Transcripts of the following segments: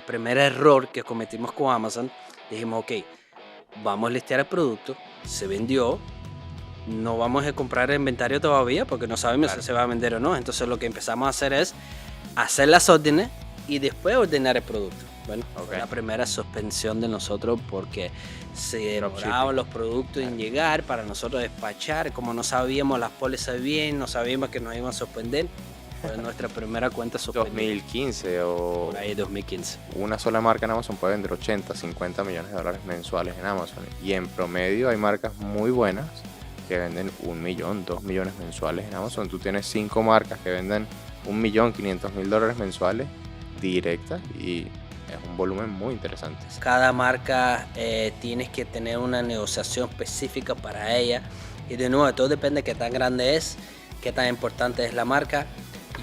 primer error que cometimos con Amazon, dijimos, ok, vamos a listear el producto, se vendió, no vamos a comprar el inventario todavía porque no sabemos si se va a vender o no. Entonces lo que empezamos a hacer es hacer las órdenes y después ordenar el producto. Bueno, fue la primera suspensión de nosotros porque se demoraban los productos en llegar para nosotros despachar. Como no sabíamos las pólizas bien, no sabíamos que nos iban a suspender. Fue nuestra primera cuenta suspendida. 2015 o... Por ahí 2015. Una sola marca en Amazon puede vender 80, 50 millones de dólares mensuales en Amazon. Y en promedio hay marcas muy buenas que venden 1 millón, 2 millones mensuales en Amazon. Tú tienes 5 marcas que venden 1.500.000 dólares mensuales directas y es un volumen muy interesante. Cada marca tienes que tener una negociación específica para ella. Y de nuevo, todo depende de qué tan grande es, qué tan importante es la marca.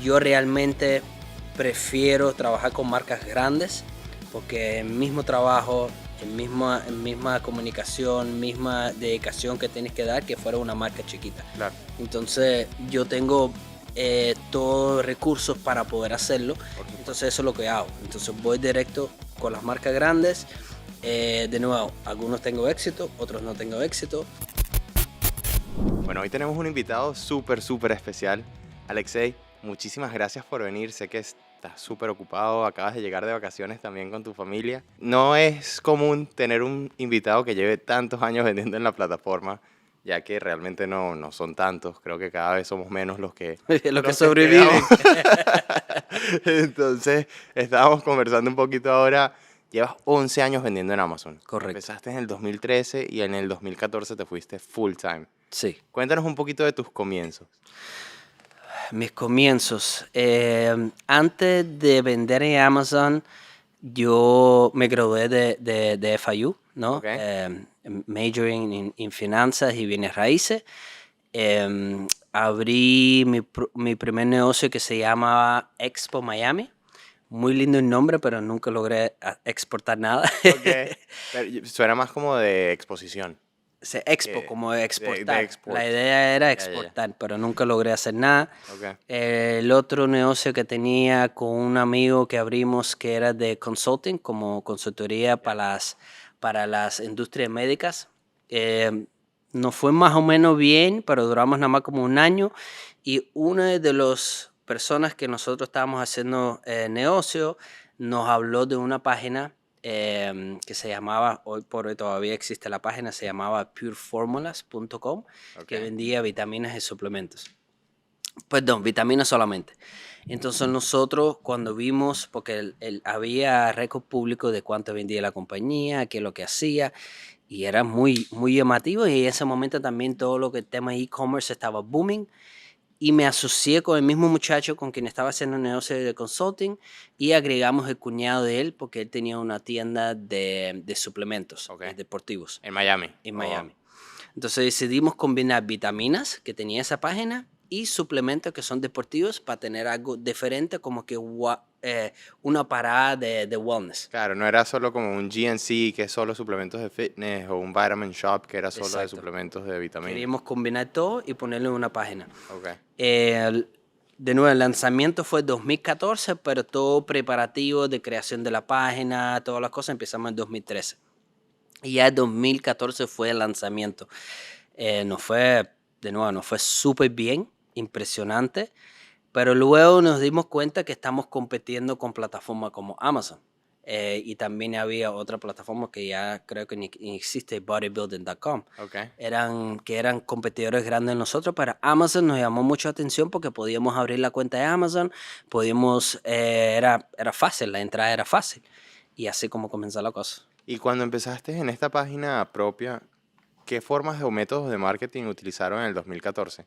Yo realmente prefiero trabajar con marcas grandes porque el mismo trabajo, misma comunicación, misma dedicación que tienes que dar que fuera una marca chiquita. Claro. Entonces yo tengo todos los recursos para poder hacerlo. Entonces eso es lo que hago. Entonces voy directo con las marcas grandes. De nuevo, algunos tengo éxito, otros no tengo éxito. Bueno, hoy tenemos un invitado súper especial. Alexei, muchísimas gracias por venir. Sé que estás súper ocupado, acabas de llegar de vacaciones también con tu familia. No es común tener un invitado que lleve tantos años vendiendo en la plataforma, ya que realmente no son tantos. Creo que cada vez somos menos los que sobreviven. Entonces, estábamos conversando un poquito ahora. Llevas 11 años vendiendo en Amazon. Correcto. Empezaste en el 2013 y en el 2014 te fuiste full time. Sí. Cuéntanos un poquito de tus comienzos. Mis comienzos. Antes de vender en Amazon, yo me gradué de FIU, ¿no? Okay. Majoring en finanzas y bienes raíces. Abrí mi primer negocio que se llamaba Expo Miami. Muy lindo el nombre, pero nunca logré exportar nada. Okay. Pero suena más como de exposición. Expo, como exportar. export. La idea era exportar, pero nunca logré hacer nada. Okay. El otro negocio que tenía con un amigo que abrimos que era de consulting, como consultoría para las industrias médicas. Nos fue más o menos bien, pero duramos nada más como un año. Y una de las personas que nosotros estábamos haciendo negocio nos habló de una página que se llamaba, hoy por hoy todavía existe la página, se llamaba pureformulas.com, que vendía vitaminas y suplementos. Perdón, vitaminas solamente. Entonces nosotros cuando vimos, porque había récord público de cuánto vendía la compañía, qué es lo que hacía, y era muy llamativo, y en ese momento también todo lo que el tema e-commerce estaba booming. Y me asocié con el mismo muchacho con quien estaba haciendo un negocio de consulting y agregamos el cuñado de él porque él tenía una tienda de suplementos deportivos. En Miami. En Miami. Entonces decidimos combinar vitaminas que tenía esa página y suplementos que son deportivos para tener algo diferente, como que una parada de wellness. Claro, no era solo como un GNC que es solo suplementos de fitness o un Vitamin Shop que era solo de suplementos de vitaminas. Queríamos combinar todo y ponerlo en una página. Okay. De nuevo, el lanzamiento fue 2014, pero todo preparativo de creación de la página, todas las cosas empezamos en 2013. Y ya en 2014 fue el lanzamiento. Nos fue súper bien, impresionante, pero luego nos dimos cuenta que estamos compitiendo con plataformas como Amazon. Y también había otra plataforma que ya creo que ni existe, bodybuilding.com. Okay. Eran competidores grandes de nosotros, pero Amazon nos llamó mucho la atención porque podíamos abrir la cuenta de Amazon, era fácil, la entrada era fácil. Y así como comenzó la cosa. Y cuando empezaste en esta página propia, ¿qué formas o métodos de marketing utilizaron en el 2014?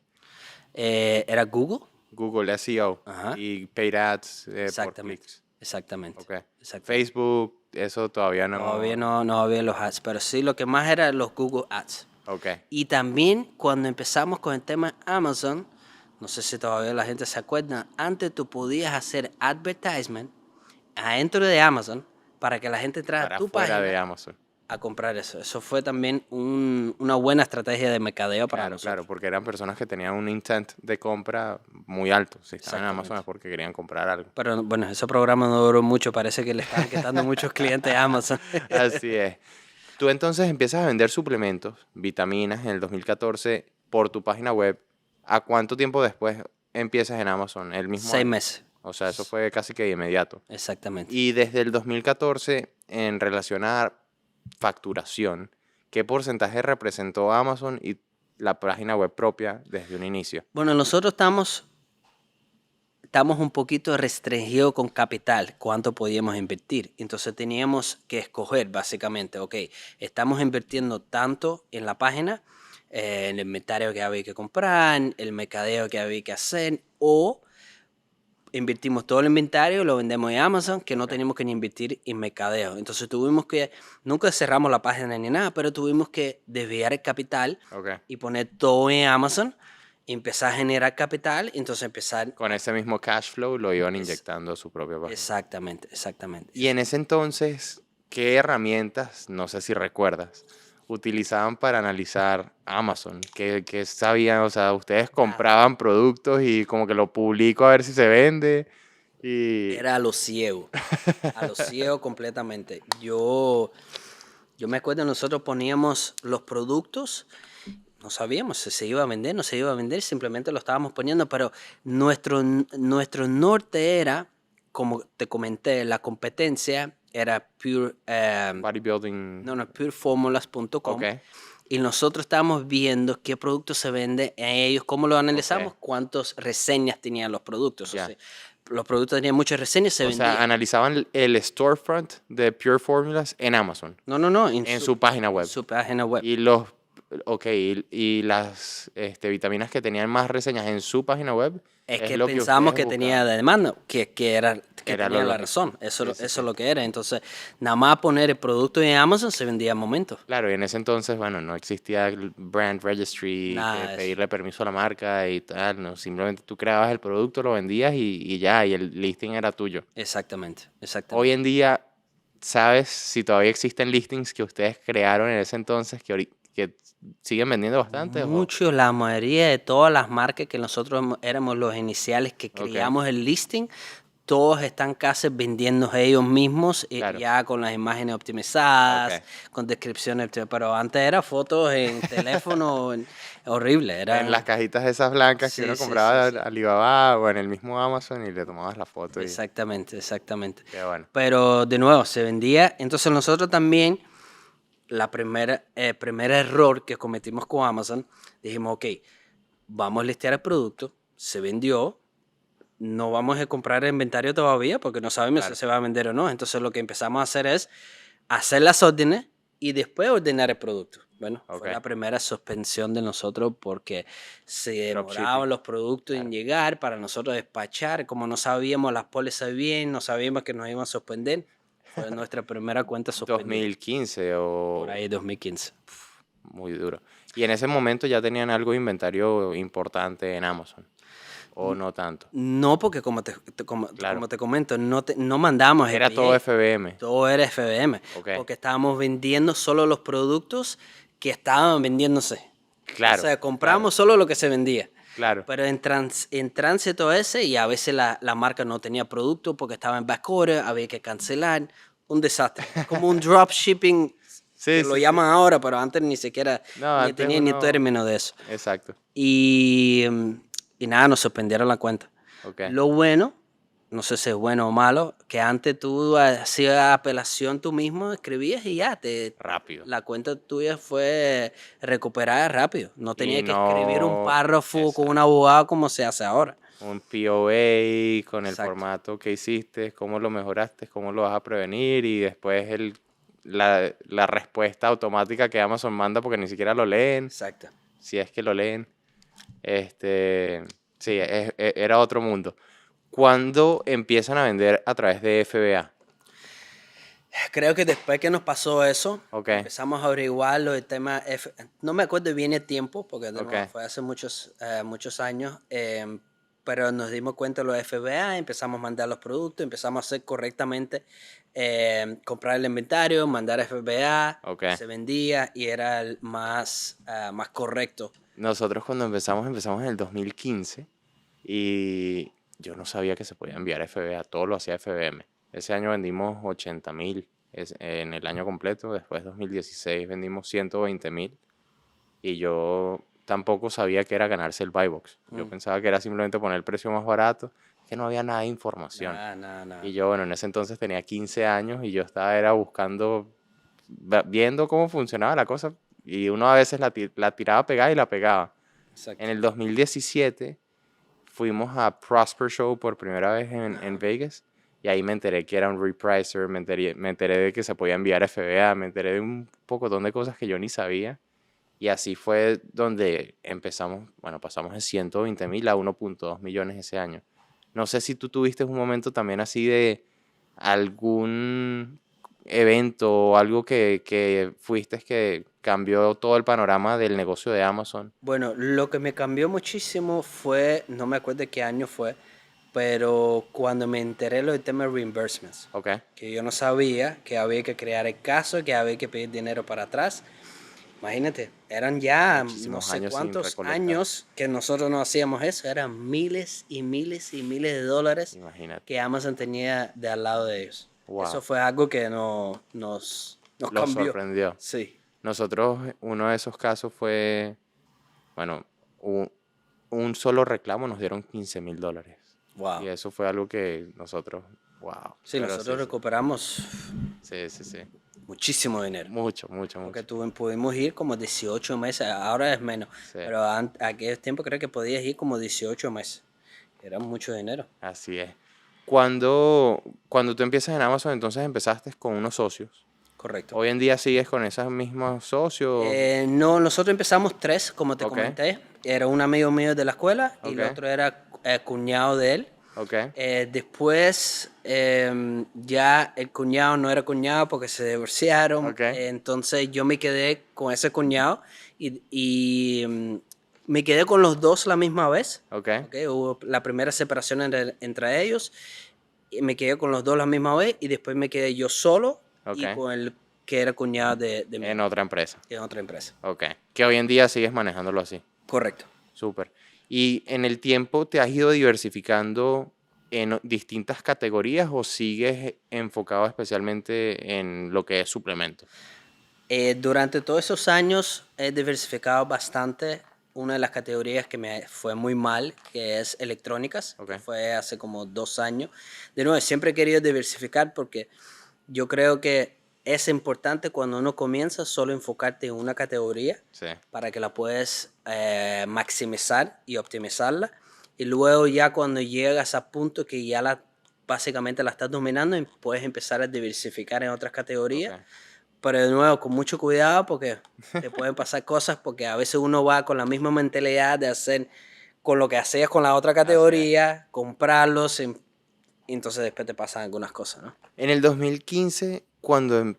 Era Google. Google SEO. Ajá. Y paid ads por clics. Exactamente. Okay. Facebook, eso todavía no. Todavía no había los ads, pero sí lo que más era los Google Ads. Okay. Y también cuando empezamos con el tema Amazon, no sé si todavía la gente se acuerda, antes tú podías hacer advertisement adentro de Amazon para que la gente entrara a tu página. De Amazon. a comprar eso. Eso fue también una buena estrategia de mercadeo para Claro, nosotros. claro, porque eran personas que tenían un intent de compra muy alto. Si estaban en Amazon es Exactamente. porque querían comprar algo. Pero bueno, ese programa no duró mucho, parece que le estaban quitando muchos clientes a Amazon. Así es. Tú entonces empiezas a vender suplementos, vitaminas en el 2014 por tu página web. ¿A cuánto tiempo después empiezas en Amazon? ¿El mismo 6 año? meses, O sea, eso fue casi que de inmediato. exactamente. Y desde el 2014, en relación a facturación, ¿qué porcentaje representó Amazon y la página web propia desde un inicio? Bueno, nosotros estamos un poquito restringidos con capital, cuánto podíamos invertir. Entonces teníamos que escoger básicamente, ok, estamos invirtiendo tanto en la página, en el inventario que había que comprar, el mercadeo que había que hacer, o invertimos todo el inventario, lo vendemos en Amazon, que no Ok. tenemos que ni invertir en mercadeo. Entonces tuvimos que, nunca cerramos la página ni nada, pero tuvimos que desviar el capital Ok. y poner todo en Amazon, empezar a generar capital, entonces empezar. Con ese mismo cash flow lo iban Es, inyectando a su propia página. exactamente, exactamente. Y en ese entonces, ¿qué herramientas, no sé si recuerdas, utilizaban para analizar Amazon? ¿Qué sabían? O sea, ustedes Nada. compraban productos y como que lo publico a ver si se vende. Y... Era a lo ciego completamente. Yo me acuerdo, nosotros poníamos los productos. No sabíamos si se iba a vender, no se iba a vender, simplemente lo estábamos poniendo, pero nuestro norte era, como te comenté, la competencia era Bodybuilding. pureformulas.com Ok, y nosotros estábamos viendo qué producto se vende en ellos, cómo lo analizamos, ok, cuántas reseñas tenían los productos. O ya. sea, los productos tenían muchas reseñas, se O sea, vendían. analizaban el storefront de Pure Formulas en Amazon, No, en su página en web. su página web. Y los, ok, y las vitaminas que tenían más reseñas en su página web Es es que lo que pensábamos ustedes que tenía buscaban. de demanda, que Era lo tenía la lógico. razón. Eso, Sí, eso sí, es sí. lo que era. Entonces, nada más poner el producto en Amazon se vendía a momentos. Claro, y en ese entonces, bueno, no existía el brand registry, que Nada de eso. pedirle permiso a la marca y tal, no, simplemente tú creabas el producto, lo vendías y ya, y el listing era tuyo. Exactamente, Hoy exactamente. en día, ¿sabes si todavía existen listings que ustedes crearon en ese entonces que siguen vendiendo bastante? O... Mucho, la mayoría de todas las marcas que nosotros éramos los iniciales que Ok, creamos el listing, todos están casi vendiendo ellos mismos claro, ya con las imágenes ok. optimizadas, con descripciones, pero antes era fotos en teléfono, horrible, En las eran. cajitas esas blancas que Sí, uno sí, sí, compraba sí. de Alibaba o en el mismo Amazon y le tomabas la foto y Exactamente, exactamente. qué bueno. Pero de nuevo, se vendía. Entonces nosotros también, primer error que cometimos con Amazon, dijimos, ok, vamos a listear el producto, se vendió, no vamos a comprar el inventario todavía porque no sabemos si Claro, se va a vender o no. Entonces lo que empezamos a hacer es hacer las órdenes y después ordenar el producto. Bueno, ok. fue la primera suspensión de nosotros porque se demoraban Dropshipping, los productos en claro. llegar para nosotros despachar. Como no sabíamos las pólizas bien, no sabíamos que nos iban a suspender, fue nuestra primera cuenta suspendida 2015 por o ahí 2015. muy duro. Y en ese momento ya tenían algo de inventario importante en Amazon, o no tanto. No, porque como Claro, te comento, no mandamos era todo FBA, FBM. todo era FBM, Ok, porque estábamos vendiendo solo los productos que estaban vendiéndose. O claro, sea, claro, compramos solo lo que se vendía. claro. Pero en tránsito ese, y a veces la marca no tenía producto porque estaba en backorder, había que cancelar. Un desastre. Como un dropshipping, que Sí, lo sí, sí. llaman ahora, pero antes ni siquiera No, ni antes tenía ni uno... término de eso. Exacto. Y nada, nos suspendieron la cuenta. Ok, Lo bueno, no sé si es bueno o malo, que antes tú hacías apelación tú mismo, escribías y ya, rápido. la cuenta tuya fue recuperada rápido. No Y tenía que escribir un no... párrafo con un Exacto. abogado como se hace ahora. Un POA con el Exacto, formato que hiciste, cómo lo mejoraste, cómo lo vas a prevenir y después la respuesta automática que Amazon manda porque ni siquiera lo leen, exacto. si es que lo leen. Este, sí, era otro mundo. ¿Cuándo empiezan a vender a través de FBA? Creo que después que nos pasó eso, Ok, empezamos a averiguarlo, el tema, no me acuerdo bien el tiempo, porque de nuevo ok, fue hace muchos años, pero nos dimos cuenta de los FBA, empezamos a mandar los productos, empezamos a hacer correctamente, comprar el inventario, mandar FBA, Ok. se vendía y era el más correcto. Nosotros cuando empezamos en el 2015 y yo no sabía que se podía enviar FBA, todo lo hacía FBM. Ese año vendimos 80.000 en el año completo, después 2016 vendimos 120.000 y yo tampoco sabía que era ganarse el buy box. Yo pensaba que era simplemente poner el precio más barato, que no había nada de información. Nada, nada, nada. Y yo, bueno, en ese entonces tenía 15 años y yo estaba era buscando, viendo cómo funcionaba la cosa y uno a veces la tiraba pegada y la pegaba. Exacto. En el 2017 fuimos a Prosper Show por primera vez en Vegas y ahí me enteré que era un repricer, me enteré de que se podía enviar FBA, me enteré de un pocotón de cosas que yo ni sabía. Y así fue donde empezamos, bueno, pasamos de 120.000 a 1.2 millones ese año. No sé si tú tuviste un momento también así de algún evento o algo que fuiste que cambió todo el panorama del negocio de Amazon. Bueno, lo que me cambió muchísimo fue, no me acuerdo qué año fue, pero cuando me enteré lo del tema de reimbursements, Ok, que yo no sabía que había que crear el caso, que había que pedir dinero para atrás. Imagínate, eran ya no muchísimos sé años sin cuántos recolectar. años que nosotros no hacíamos eso, eran miles y miles y miles de dólares Imagínate. que Amazon tenía de al lado de ellos. Wow. Eso fue algo que nos Lo cambió. sorprendió. Sí, Nosotros, uno de esos casos fue, bueno, un solo reclamo nos dieron $15.000. wow. Y eso fue algo que nosotros, wow. Sí, Pero nosotros sí, recuperamos sí, sí, sí. muchísimo dinero. Mucho, mucho, Porque mucho. pudimos ir como 18 meses, ahora es menos, Sí, pero aquel tiempo creo que podías ir como 18 meses. Era mucho dinero. así es. Cuando tú empiezas en Amazon, entonces empezaste con unos socios. Correcto. Hoy en día sigues con esos mismos socios. No, nosotros empezamos tres, como te Ok, comenté. Era un amigo mío de la escuela y el ok, otro era cuñado de él. ok, Después ya el cuñado no era cuñado porque se divorciaron. ok, Entonces yo me quedé con ese cuñado y me quedé con los dos la misma vez. ok, Hubo la primera separación entre ellos. Y me quedé con los dos la misma vez y después me quedé yo solo y ok. con el que era cuñado de mí En otra empresa. en otra empresa. Ok. Que hoy en día sigues manejándolo así. Correcto. Súper. Y en el tiempo te has ido diversificando en distintas categorías o sigues enfocado especialmente en lo que es suplemento. Durante todos esos años he diversificado bastante. Una de las categorías que me fue muy mal, que es electrónicas, Ok. que fue hace como 2 años. De nuevo, siempre he querido diversificar porque yo creo que es importante cuando uno comienza solo enfocarte en una categoría Sí. para que la puedes maximizar y optimizarla. Y luego ya cuando llegas a punto que ya básicamente la estás dominando, puedes empezar a diversificar en otras categorías. Ok. Pero de nuevo, con mucho cuidado porque te pueden pasar cosas porque a veces uno va con la misma mentalidad de hacer con lo que hacías con la otra categoría, comprarlos y entonces después te pasan algunas cosas, ¿no? En el 2015, cuando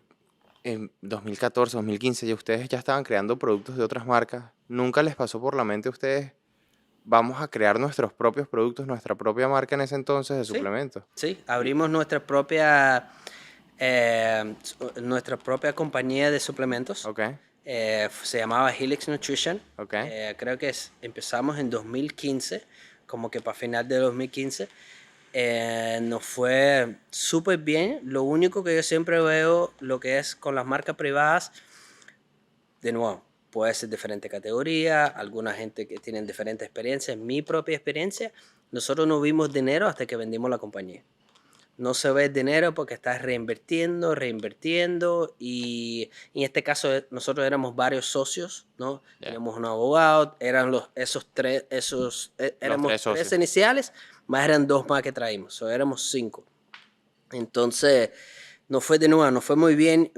en 2014, 2015, ya ustedes ya estaban creando productos de otras marcas, ¿nunca les pasó por la mente a ustedes, vamos a crear nuestros propios productos, nuestra propia marca en ese entonces de Sí, suplementos? sí, abrimos nuestra propia compañía de suplementos. Ok, Se llamaba Helix Nutrition. ok, Creo que empezamos en 2015, como que para final de 2015. Nos fue súper bien. Lo único que yo siempre veo, lo que es con las marcas privadas, de nuevo, puede ser diferente categoría, alguna gente que tiene diferentes experiencias. Mi propia experiencia, nosotros no vimos dinero hasta que vendimos la compañía. No se ve el dinero porque estás reinvirtiendo y en este caso nosotros éramos varios socios, ¿no? ya. Tenemos un abogado, eran éramos tres socios. tres iniciales, más eran dos más que traímos, éramos 5. Entonces, nos fue de nuevo, nos fue muy bien,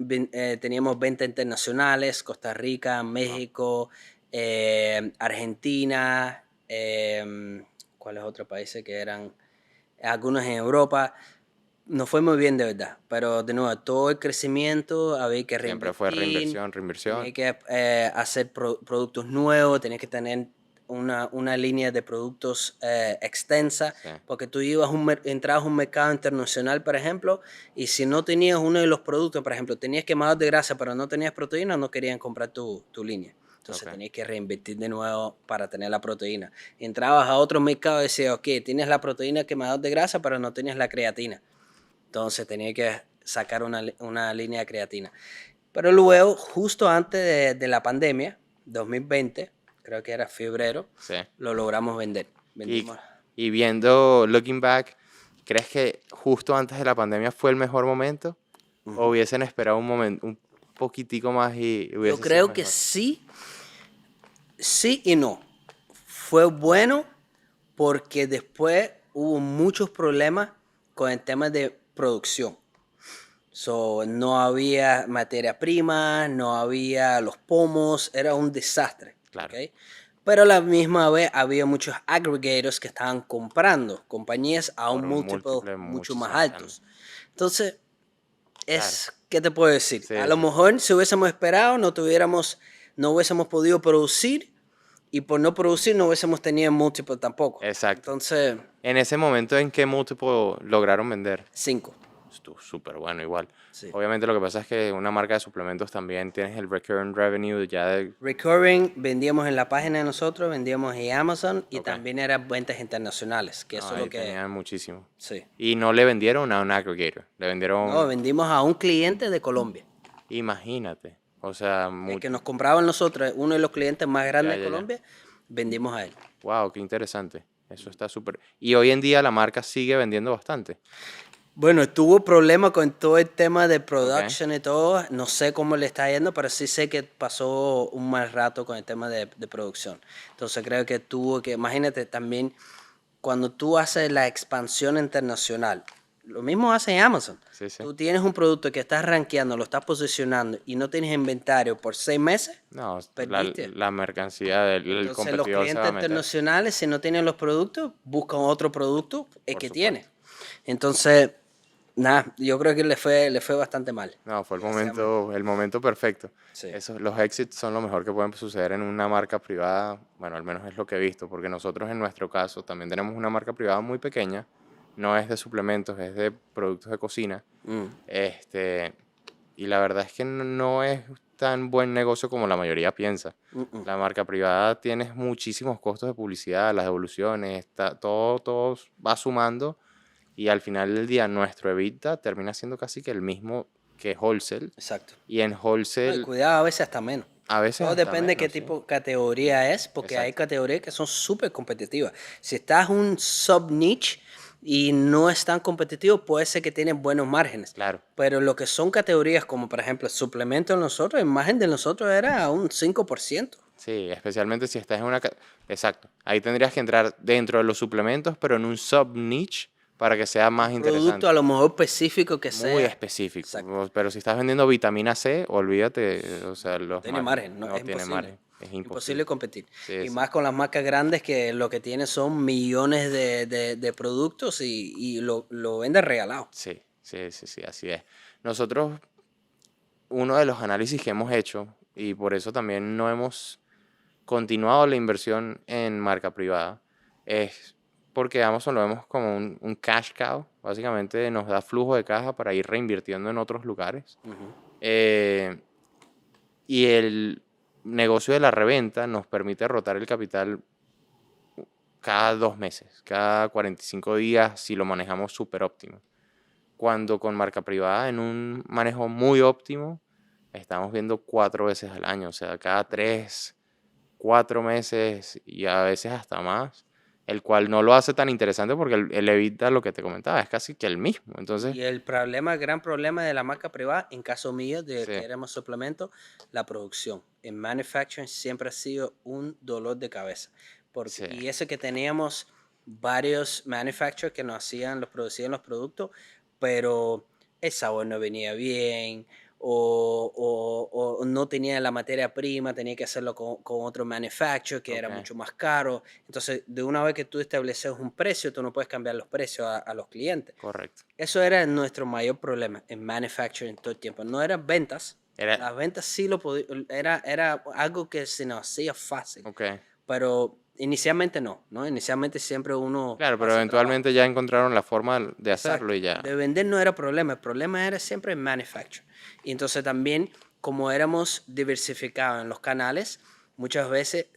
teníamos ventas internacionales, Costa Rica, México, Argentina, ¿cuáles otros países que eran? Algunos en Europa. Nos fue muy bien de verdad, pero de nuevo, todo el crecimiento había que Siempre fue reinvertir, reinversión, tenía reinversión. que hacer productos nuevos, tenía que tener una línea de productos extensa, Sí. porque tú entrabas a un mercado internacional, por ejemplo, y si no tenías uno de los productos, por ejemplo, tenías quemados de grasa, pero no tenías proteína, no querían comprar tu línea. Entonces Ok. tenías que reinvertir de nuevo para tener la proteína. Entrabas a otro mercado y decías, ok, tienes la proteína quemador de grasa, pero no tienes la creatina. Entonces tenía que sacar una línea de creatina. Pero luego, justo antes de la pandemia, 2020, creo que era febrero, Sí. lo logramos vender. Y, Vendimos. y viendo, looking back, ¿crees que justo antes de la pandemia fue el mejor momento? ¿O hubiesen esperado un momento, un poquitico más y Yo hubiese sido creo que mejor? sí, sí y no. Fue bueno porque después hubo muchos problemas con el tema de producción. So, no había materia prima, no había los pomos, era un desastre. Claro. ¿Ok? Pero a la misma vez había muchos aggregators que estaban comprando compañías a Por un un múltiplo múltiple mucho más muchísimo más grande. altos. Entonces, Claro. ¿qué te puedo decir? Sí, A lo sí. mejor si hubiésemos esperado, no hubiésemos podido producir y por no producir no hubiésemos tenido múltiplo tampoco. Exacto. Entonces, En ese momento, ¿en qué múltiplo lograron vender? 5. Estuvo súper bueno igual. Sí. Obviamente lo que pasa es que una marca de suplementos también tienes el recurrent revenue ya de... Recurring, vendíamos en la página de nosotros, vendíamos en Amazon y Ok. también eran ventas internacionales, que No, eso es ahí lo que... tenían muchísimo. Sí. Y no le vendieron a un aggregator, le No, vendieron, vendimos a un cliente de Colombia. imagínate, o sea, El que nos compraba a nosotros, uno de los clientes más ya, grandes de ya, ya. Colombia, vendimos a él. Wow, qué interesante. Eso está súper. Y hoy en día la marca sigue vendiendo bastante. Bueno, tuvo problemas con todo el tema de Ok. production y todo. No sé cómo le está yendo, pero sí sé que pasó un mal rato con el tema de producción. Entonces creo que imagínate también, cuando tú haces la expansión internacional, lo mismo hace Amazon. Sí, sí. Tú tienes un producto que estás rankeando, lo estás posicionando y no tienes inventario por 6 meses, No, perdiste. la mercancía del el Entonces los competidor se va clientes a meter, internacionales, si no tienen los productos, buscan otro producto por que supuesto. tiene. Entonces, nada, yo creo que le fue bastante mal. No, fue Desgraciadamente. el momento perfecto. Sí. Eso, los exits son lo mejor que pueden suceder en una marca privada. Bueno, al menos es lo que he visto, porque nosotros en nuestro caso también tenemos una marca privada muy pequeña. No es de suplementos, es de productos de cocina. Mm. Este, y la verdad es que no es tan buen negocio como la mayoría piensa. Mm. La marca privada tienes muchísimos costos de publicidad, las devoluciones, todo va sumando y al final del día nuestro EBITDA termina siendo casi que el mismo que wholesale. Exacto. Y en No, y wholesale cuidado, a veces hasta menos. a veces Todo hasta depende de qué menos, ¿sí? tipo de categoría es, porque hay Exacto, categorías que son súper competitivas. Si estás en un sub-niche y no es tan competitivo, puede ser que tienes buenos márgenes. claro. Pero lo que son categorías como, por ejemplo, suplementos, nosotros, el margen de nosotros era un 5%. Sí, especialmente si estás en una... Exacto. Ahí tendrías que entrar dentro de los suplementos, pero en un sub-niche para que sea más Producto a interesante. lo mejor específico que Muy sea. específico. Exacto. Pero si estás vendiendo vitamina C, olvídate, o sea, No tiene margen, no, no es tiene imposible. margen. Es Imposible imposible. competir. Sí, Y sí. más con las marcas grandes que lo que tienen son millones de productos y lo venden regalado. Sí, sí, sí, sí, así es. Nosotros, uno de los análisis que hemos hecho, y por eso también no hemos continuado la inversión en marca privada, es porque Amazon lo vemos como un cash cow. Básicamente nos da flujo de caja para ir reinvirtiendo en otros lugares. Ujú. Eh, y el negocio de la reventa nos permite rotar el capital cada 2 meses, cada 45 días si lo manejamos súper óptimo. Cuando con marca privada en un manejo muy óptimo, estamos viendo 4 veces al año, o sea, cada 3, 4 meses y a veces hasta más, el cual no lo hace tan interesante porque el evita lo que te comentaba, es casi que el mismo. Entonces, Y el gran problema de la marca privada, en caso mío, de sí, que éramos suplemento, la producción. En manufacturing siempre ha sido un dolor de cabeza. sí, Y eso que teníamos varios manufacturers que producían los productos, pero el sabor no venía bien, o no tenía la materia prima, tenía que hacerlo con otro manufacturer que era ok, mucho más caro. Entonces, de una vez que tú estableces un precio, tú no puedes cambiar los precios a los clientes. correcto. Eso era nuestro mayor problema en manufacturing todo el tiempo. No eran ventas. Era, Las ventas sí lo podía, era algo que se nos hacía fácil. ok, Pero Inicialmente no. Inicialmente siempre uno Claro, pero pasa trabajo. eventualmente ya encontraron la forma de hacerlo y Exacto. ya. De vender no era problema, el problema era siempre el manufacture. Y entonces también, como éramos diversificados en los canales, muchas veces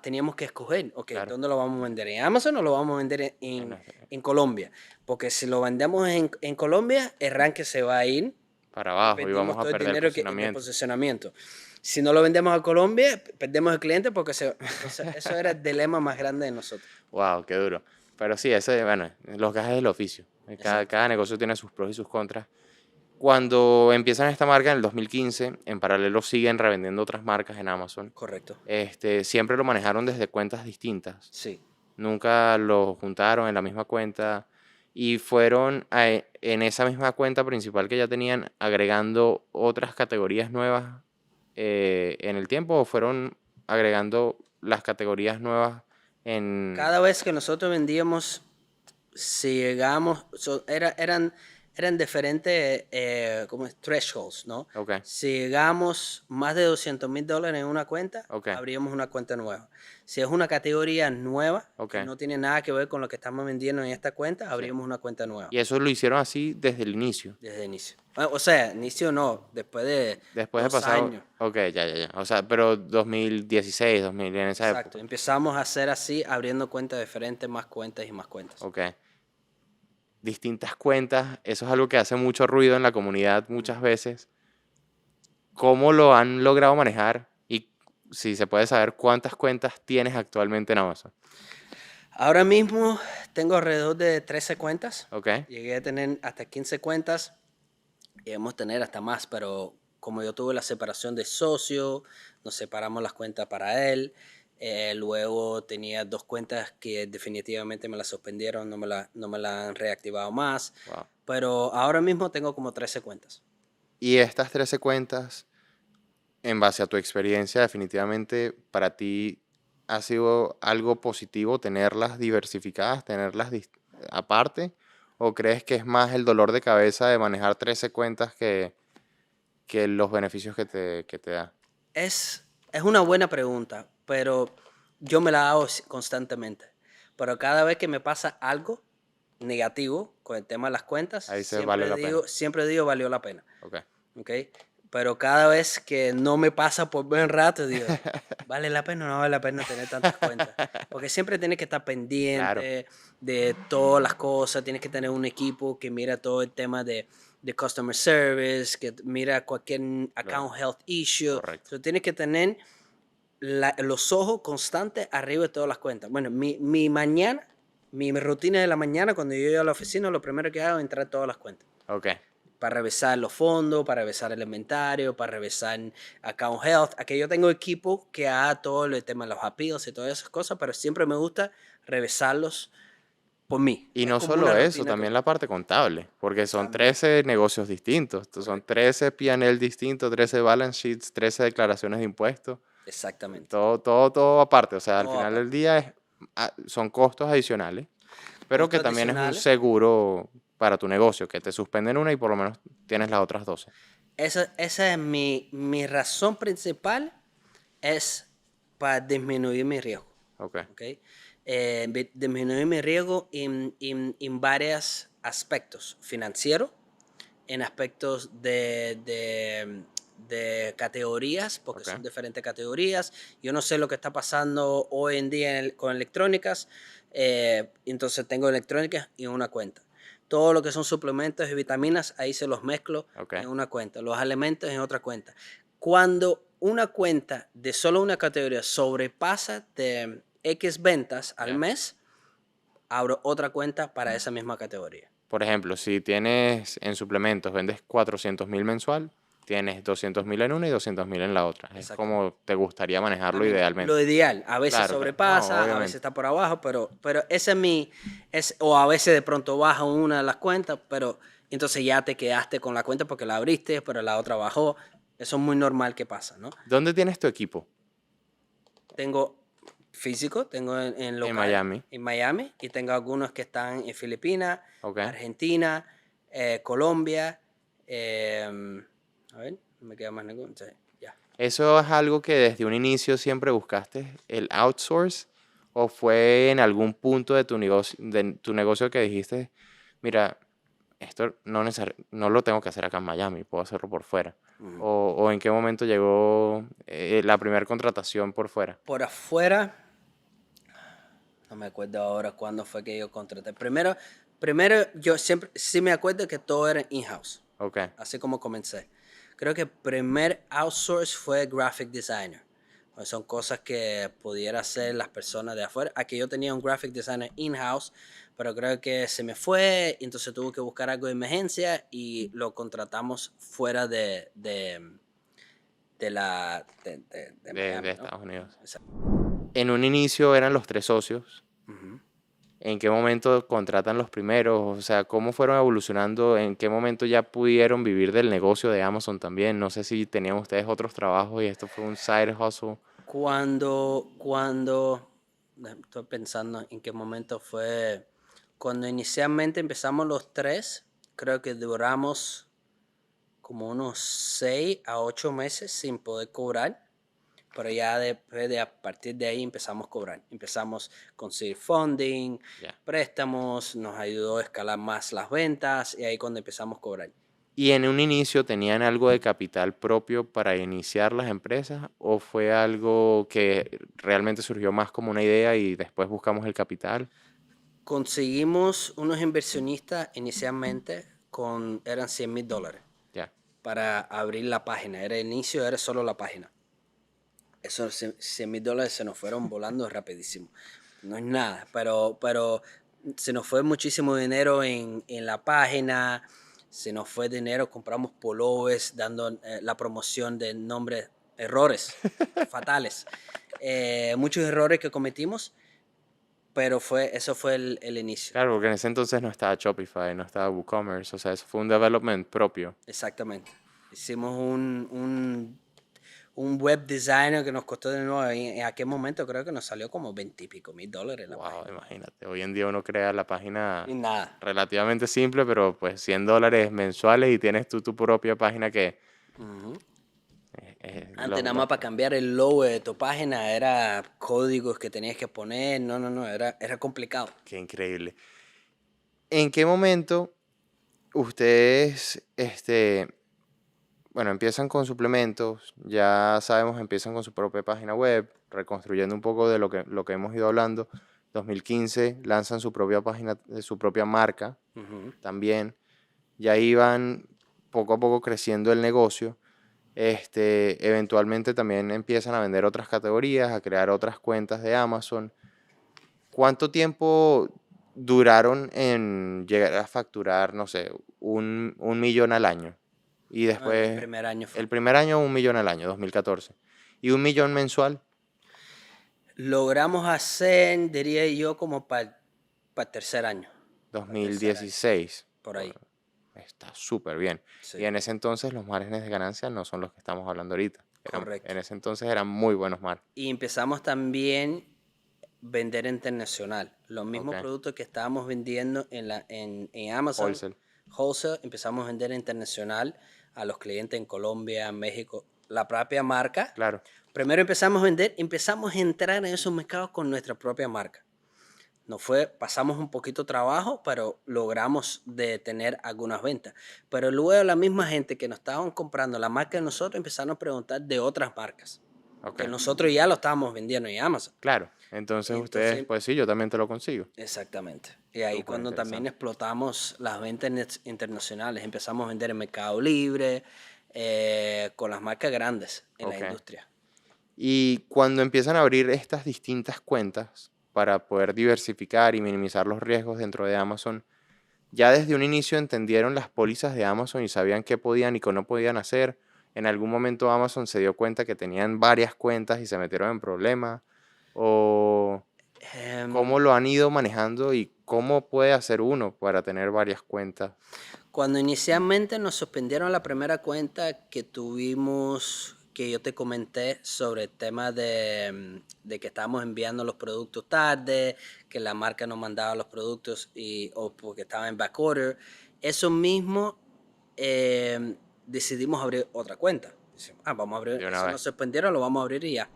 teníamos que escoger, ok, Claro. ¿dónde lo vamos a vender? ¿En Amazon o lo vamos a vender En en Colombia? Porque si lo vendemos en Colombia, el ranking se va a ir para y abajo y vamos perdimos a todo el perder el dinero de posicionamiento. posicionamiento. Si no lo vendemos a Colombia, perdemos el cliente porque entonces eso era el dilema más grande de nosotros. Wow, qué duro. Pero sí, ese, bueno, los gajes del oficio. Exacto, Cada negocio tiene sus pros y sus contras. Cuando empiezan esta marca en el 2015, en paralelo siguen revendiendo otras marcas en Amazon. correcto. Siempre lo manejaron desde cuentas distintas. Sí, Nunca lo juntaron en la misma cuenta y fueron en esa misma cuenta principal que ya tenían agregando otras categorías nuevas en el tiempo o fueron agregando las categorías nuevas en... cada vez que nosotros vendíamos, si llegamos, eran diferentes como thresholds, ¿no? Ok, Si llegamos más de $200,000 en una cuenta, ok, abrimos una cuenta nueva. Si es una categoría nueva, ok, que no tiene nada que ver con lo que estamos vendiendo en esta cuenta, sí. abrimos una cuenta nueva Y eso lo hicieron así desde el inicio. desde el inicio. O sea, inicio no, después de Después de 2 años. pasado, ok, ya. O sea, pero 2016, 2000, en esa Exacto. época. Empezamos a hacer así, abriendo cuentas diferentes, más cuentas y más cuentas. Ok. Distintas cuentas, eso es algo que hace mucho ruido en la comunidad muchas veces. ¿Cómo lo han logrado manejar? Y si se puede saber cuántas cuentas tienes actualmente en Amazon. Ahora mismo tengo alrededor de 13 cuentas. Ok, Llegué a tener hasta 15 cuentas. Debemos tener hasta más, pero como yo tuve la separación de socio, nos separamos las cuentas para él. Luego tenía 2 cuentas que definitivamente me las suspendieron, no me la han reactivado más. wow. Pero ahora mismo tengo como 13 cuentas. Y estas 13 cuentas, en base a tu experiencia, definitivamente para ti ha sido algo positivo tenerlas diversificadas, tenerlas aparte, ¿o crees que es más el dolor de cabeza de manejar 13 cuentas que los beneficios que te da? Es una buena pregunta, pero yo me la hago constantemente. Pero cada vez que me pasa algo negativo con el tema de las cuentas, Ahí se vale la pena. siempre digo valió la pena. Ok, ¿Ok? Pero cada vez que no me pasa por buen rato, digo, ¿vale la pena o no vale la pena tener tantas cuentas? Porque siempre tienes que estar claro, pendiente de todas las cosas, tienes que tener un equipo que mira todo el tema de customer service, que mira cualquier account health issue. correcto. Entonces, tienes que tener los ojos constantes arriba de todas las cuentas. Bueno, mi mañana, mi rutina de la mañana, cuando yo llego a la oficina, lo primero que hago es entrar a todas las cuentas Ok, para revisar los fondos, para revisar el inventario, para revisar account health. Aquí yo tengo equipo que haga todo el tema de los appeals y todas esas cosas, pero siempre me gusta revisarlos por mí. y Es no como una solo eso, rutina también la parte contable, porque son también. 13 negocios distintos, son 13 P&L distintos, 13 balance sheets, 13 declaraciones de impuestos, Exactamente. todo aparte, o sea, al Todo final del aparte. día son costos adicionales, pero que Costos también es un adicionales. seguro para tu negocio, que te suspenden una y por lo menos tienes las otras 12. Esa es mi razón principal, es para disminuir mi riesgo. Ok, ¿Ok? Disminuir mi riesgo en varios aspectos: financiero, en aspectos de categorías, porque ok, son diferentes categorías. Yo no sé lo que está pasando hoy en día con electrónicas, entonces tengo electrónicas en una cuenta. Todo lo que son suplementos y vitaminas, ahí se los mezclo ok, en una cuenta. Los alimentos en otra cuenta. Cuando una cuenta de solo una categoría sobrepasa de X ventas al ya. mes, abro otra cuenta para esa misma categoría. Por ejemplo, si tienes en suplementos, vendes 400.000 mensual, tienes 200.000 en una y 200.000 en la otra. Es como Exactamente. te gustaría manejarlo Lo idealmente. ideal, a veces Claro, claro. No, sobrepasa, a veces obviamente. está por abajo, pero ese o a veces de pronto baja una de las cuentas, pero entonces ya te quedaste con la cuenta porque la abriste, pero la otra bajó. Eso es muy normal que pasa, ¿no? ¿Dónde tienes tu equipo? Tengo físico, tengo en En local, Miami. en Miami, y tengo algunos que están en Filipinas, Ok. Argentina, Colombia, a ver, no me queda más ninguno, sí, ya. ¿Eso es algo que desde un inicio siempre buscaste, el outsource? ¿O fue en algún punto de tu negocio que dijiste, mira, esto no lo tengo que hacer acá en Miami, puedo hacerlo por fuera? Ujú. ¿O en qué momento llegó la primera contratación por fuera? Por afuera, no me acuerdo ahora cuándo fue que yo contraté. Primero yo siempre, sí me acuerdo que todo era in-house, Ok, así como comencé. Creo que el primer outsource fue graphic designer. Pues son cosas que pudiera hacer las personas de afuera. Aquí yo tenía un graphic designer in-house, pero creo que se me fue, y entonces tuve que buscar algo de emergencia y lo contratamos fuera de de Miami, ¿no? Estados Unidos. Exacto. En un inicio eran los tres socios. Ujú. ¿En qué momento contratan los primeros? O sea, ¿cómo fueron evolucionando? ¿En qué momento ya pudieron vivir del negocio de Amazon también? No sé si tenían ustedes otros trabajos y esto fue un side hustle. Estoy pensando en qué momento fue, cuando inicialmente empezamos los tres, creo que duramos como unos 6 a 8 meses sin poder cobrar, pero ya después a partir de ahí empezamos a cobrar. Empezamos a conseguir funding, Ya. préstamos, nos ayudó a escalar más las ventas y ahí cuando empezamos a cobrar. ¿Y en un inicio tenían algo de capital propio para iniciar las empresas o fue algo que realmente surgió más como una idea y después buscamos el capital? Conseguimos unos inversionistas inicialmente eran $100,000 Ya, para abrir la página. Era el inicio, era solo la página. Esos $100,000 se nos fueron volando rapidísimo. No es nada, pero se nos fue muchísimo dinero en la página, se nos fue dinero, compramos pullovers dando la promoción de nombres, errores fatales. Muchos errores que cometimos, pero eso fue el inicio. claro, porque en ese entonces no estaba Shopify, no estaba WooCommerce, o sea, eso fue un development propio. Exactamente. Hicimos un web designer que nos costó de nuevo, en aquel momento creo que nos salió como $20 y pico mil la Wow, página. imagínate, hoy en día uno crea la página Y nada. relativamente simple, pero pues $100 mensuales y tienes tú tu propia página que Ujú. Antes los, nada los- más para cambiar el logo de tu página era códigos que tenías que poner. No, era complicado. qué increíble. ¿En qué momento ustedes, bueno, empiezan con suplementos, ya sabemos, empiezan con su propia página web, reconstruyendo un poco de lo que hemos ido hablando? 2015 lanzan su propia página, su propia marca Ujú. también. Ya iban poco a poco creciendo el negocio. Eventualmente también empiezan a vender otras categorías, a crear otras cuentas de Amazon. ¿Cuánto tiempo duraron en llegar a facturar, no sé, un millón al año? Y El después, primer año fue. el primer año, 1 millón al año, 2014. Y 1 millón mensual, Logramos hacer, diría yo, como para el tercer año. Para el tercer año, 2016. por ahí. Bueno, está súper bien. Y Sí, en ese entonces los márgenes de ganancia no son los que estamos hablando ahorita. En correcto. ese entonces eran muy buenos márgenes. Y empezamos también vender internacional. Los Ok, mismos productos que estábamos vendiendo en Amazon, wholesale. wholesale, empezamos a vender internacional a los clientes en Colombia, México, la propia marca. Claro, Primero empezamos a entrar en esos mercados con nuestra propia marca. Pasamos un poquito de trabajo, pero logramos de tener algunas ventas. Pero luego la misma gente que nos estaban comprando la marca de nosotros empezaron a preguntar de otras marcas, ok, que nosotros ya lo estábamos vendiendo en Amazon. claro. Entonces ustedes, Entonces, pues sí, yo también te lo consigo. exactamente. Y ahí Súper cuando también interesante. explotamos las ventas internacionales, empezamos a vender en Mercado Libre, con las marcas grandes en la Ok. industria. Y cuando empiezan a abrir estas distintas cuentas para poder diversificar y minimizar los riesgos dentro de Amazon, ya desde un inicio entendieron las pólizas de Amazon y sabían qué podían y qué no podían hacer. En algún momento Amazon se dio cuenta que tenían varias cuentas y se metieron en problemas. O Em, cómo lo han ido manejando y cómo puede hacer uno para tener varias cuentas. Cuando inicialmente nos suspendieron la primera cuenta que tuvimos, que yo te comenté sobre el tema de que estábamos enviando los productos tarde, que la marca nos mandaba los productos o porque estaba en backorder, eso mismo decidimos abrir otra cuenta. Decimos, vamos a abrir, De una eso vez. nos suspendieron, lo vamos a abrir y ya.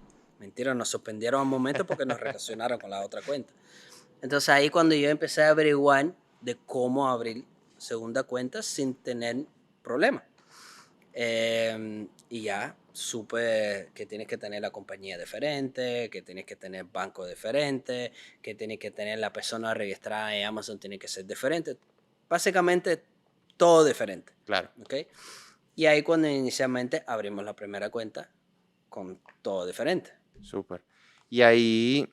Mentira, nos suspendieron un momento porque nos relacionaron con la otra cuenta. Entonces ahí cuando yo empecé a averiguar de cómo abrir segunda cuenta sin tener problemas. Y ya supe que tienes que tener la compañía diferente, que tienes que tener banco diferente, que tienes que tener la persona registrada en Amazon, tiene que ser diferente. Básicamente todo diferente. Claro. ¿Ok? Y ahí cuando inicialmente abrimos la primera cuenta con todo diferente. Súper. Y ahí,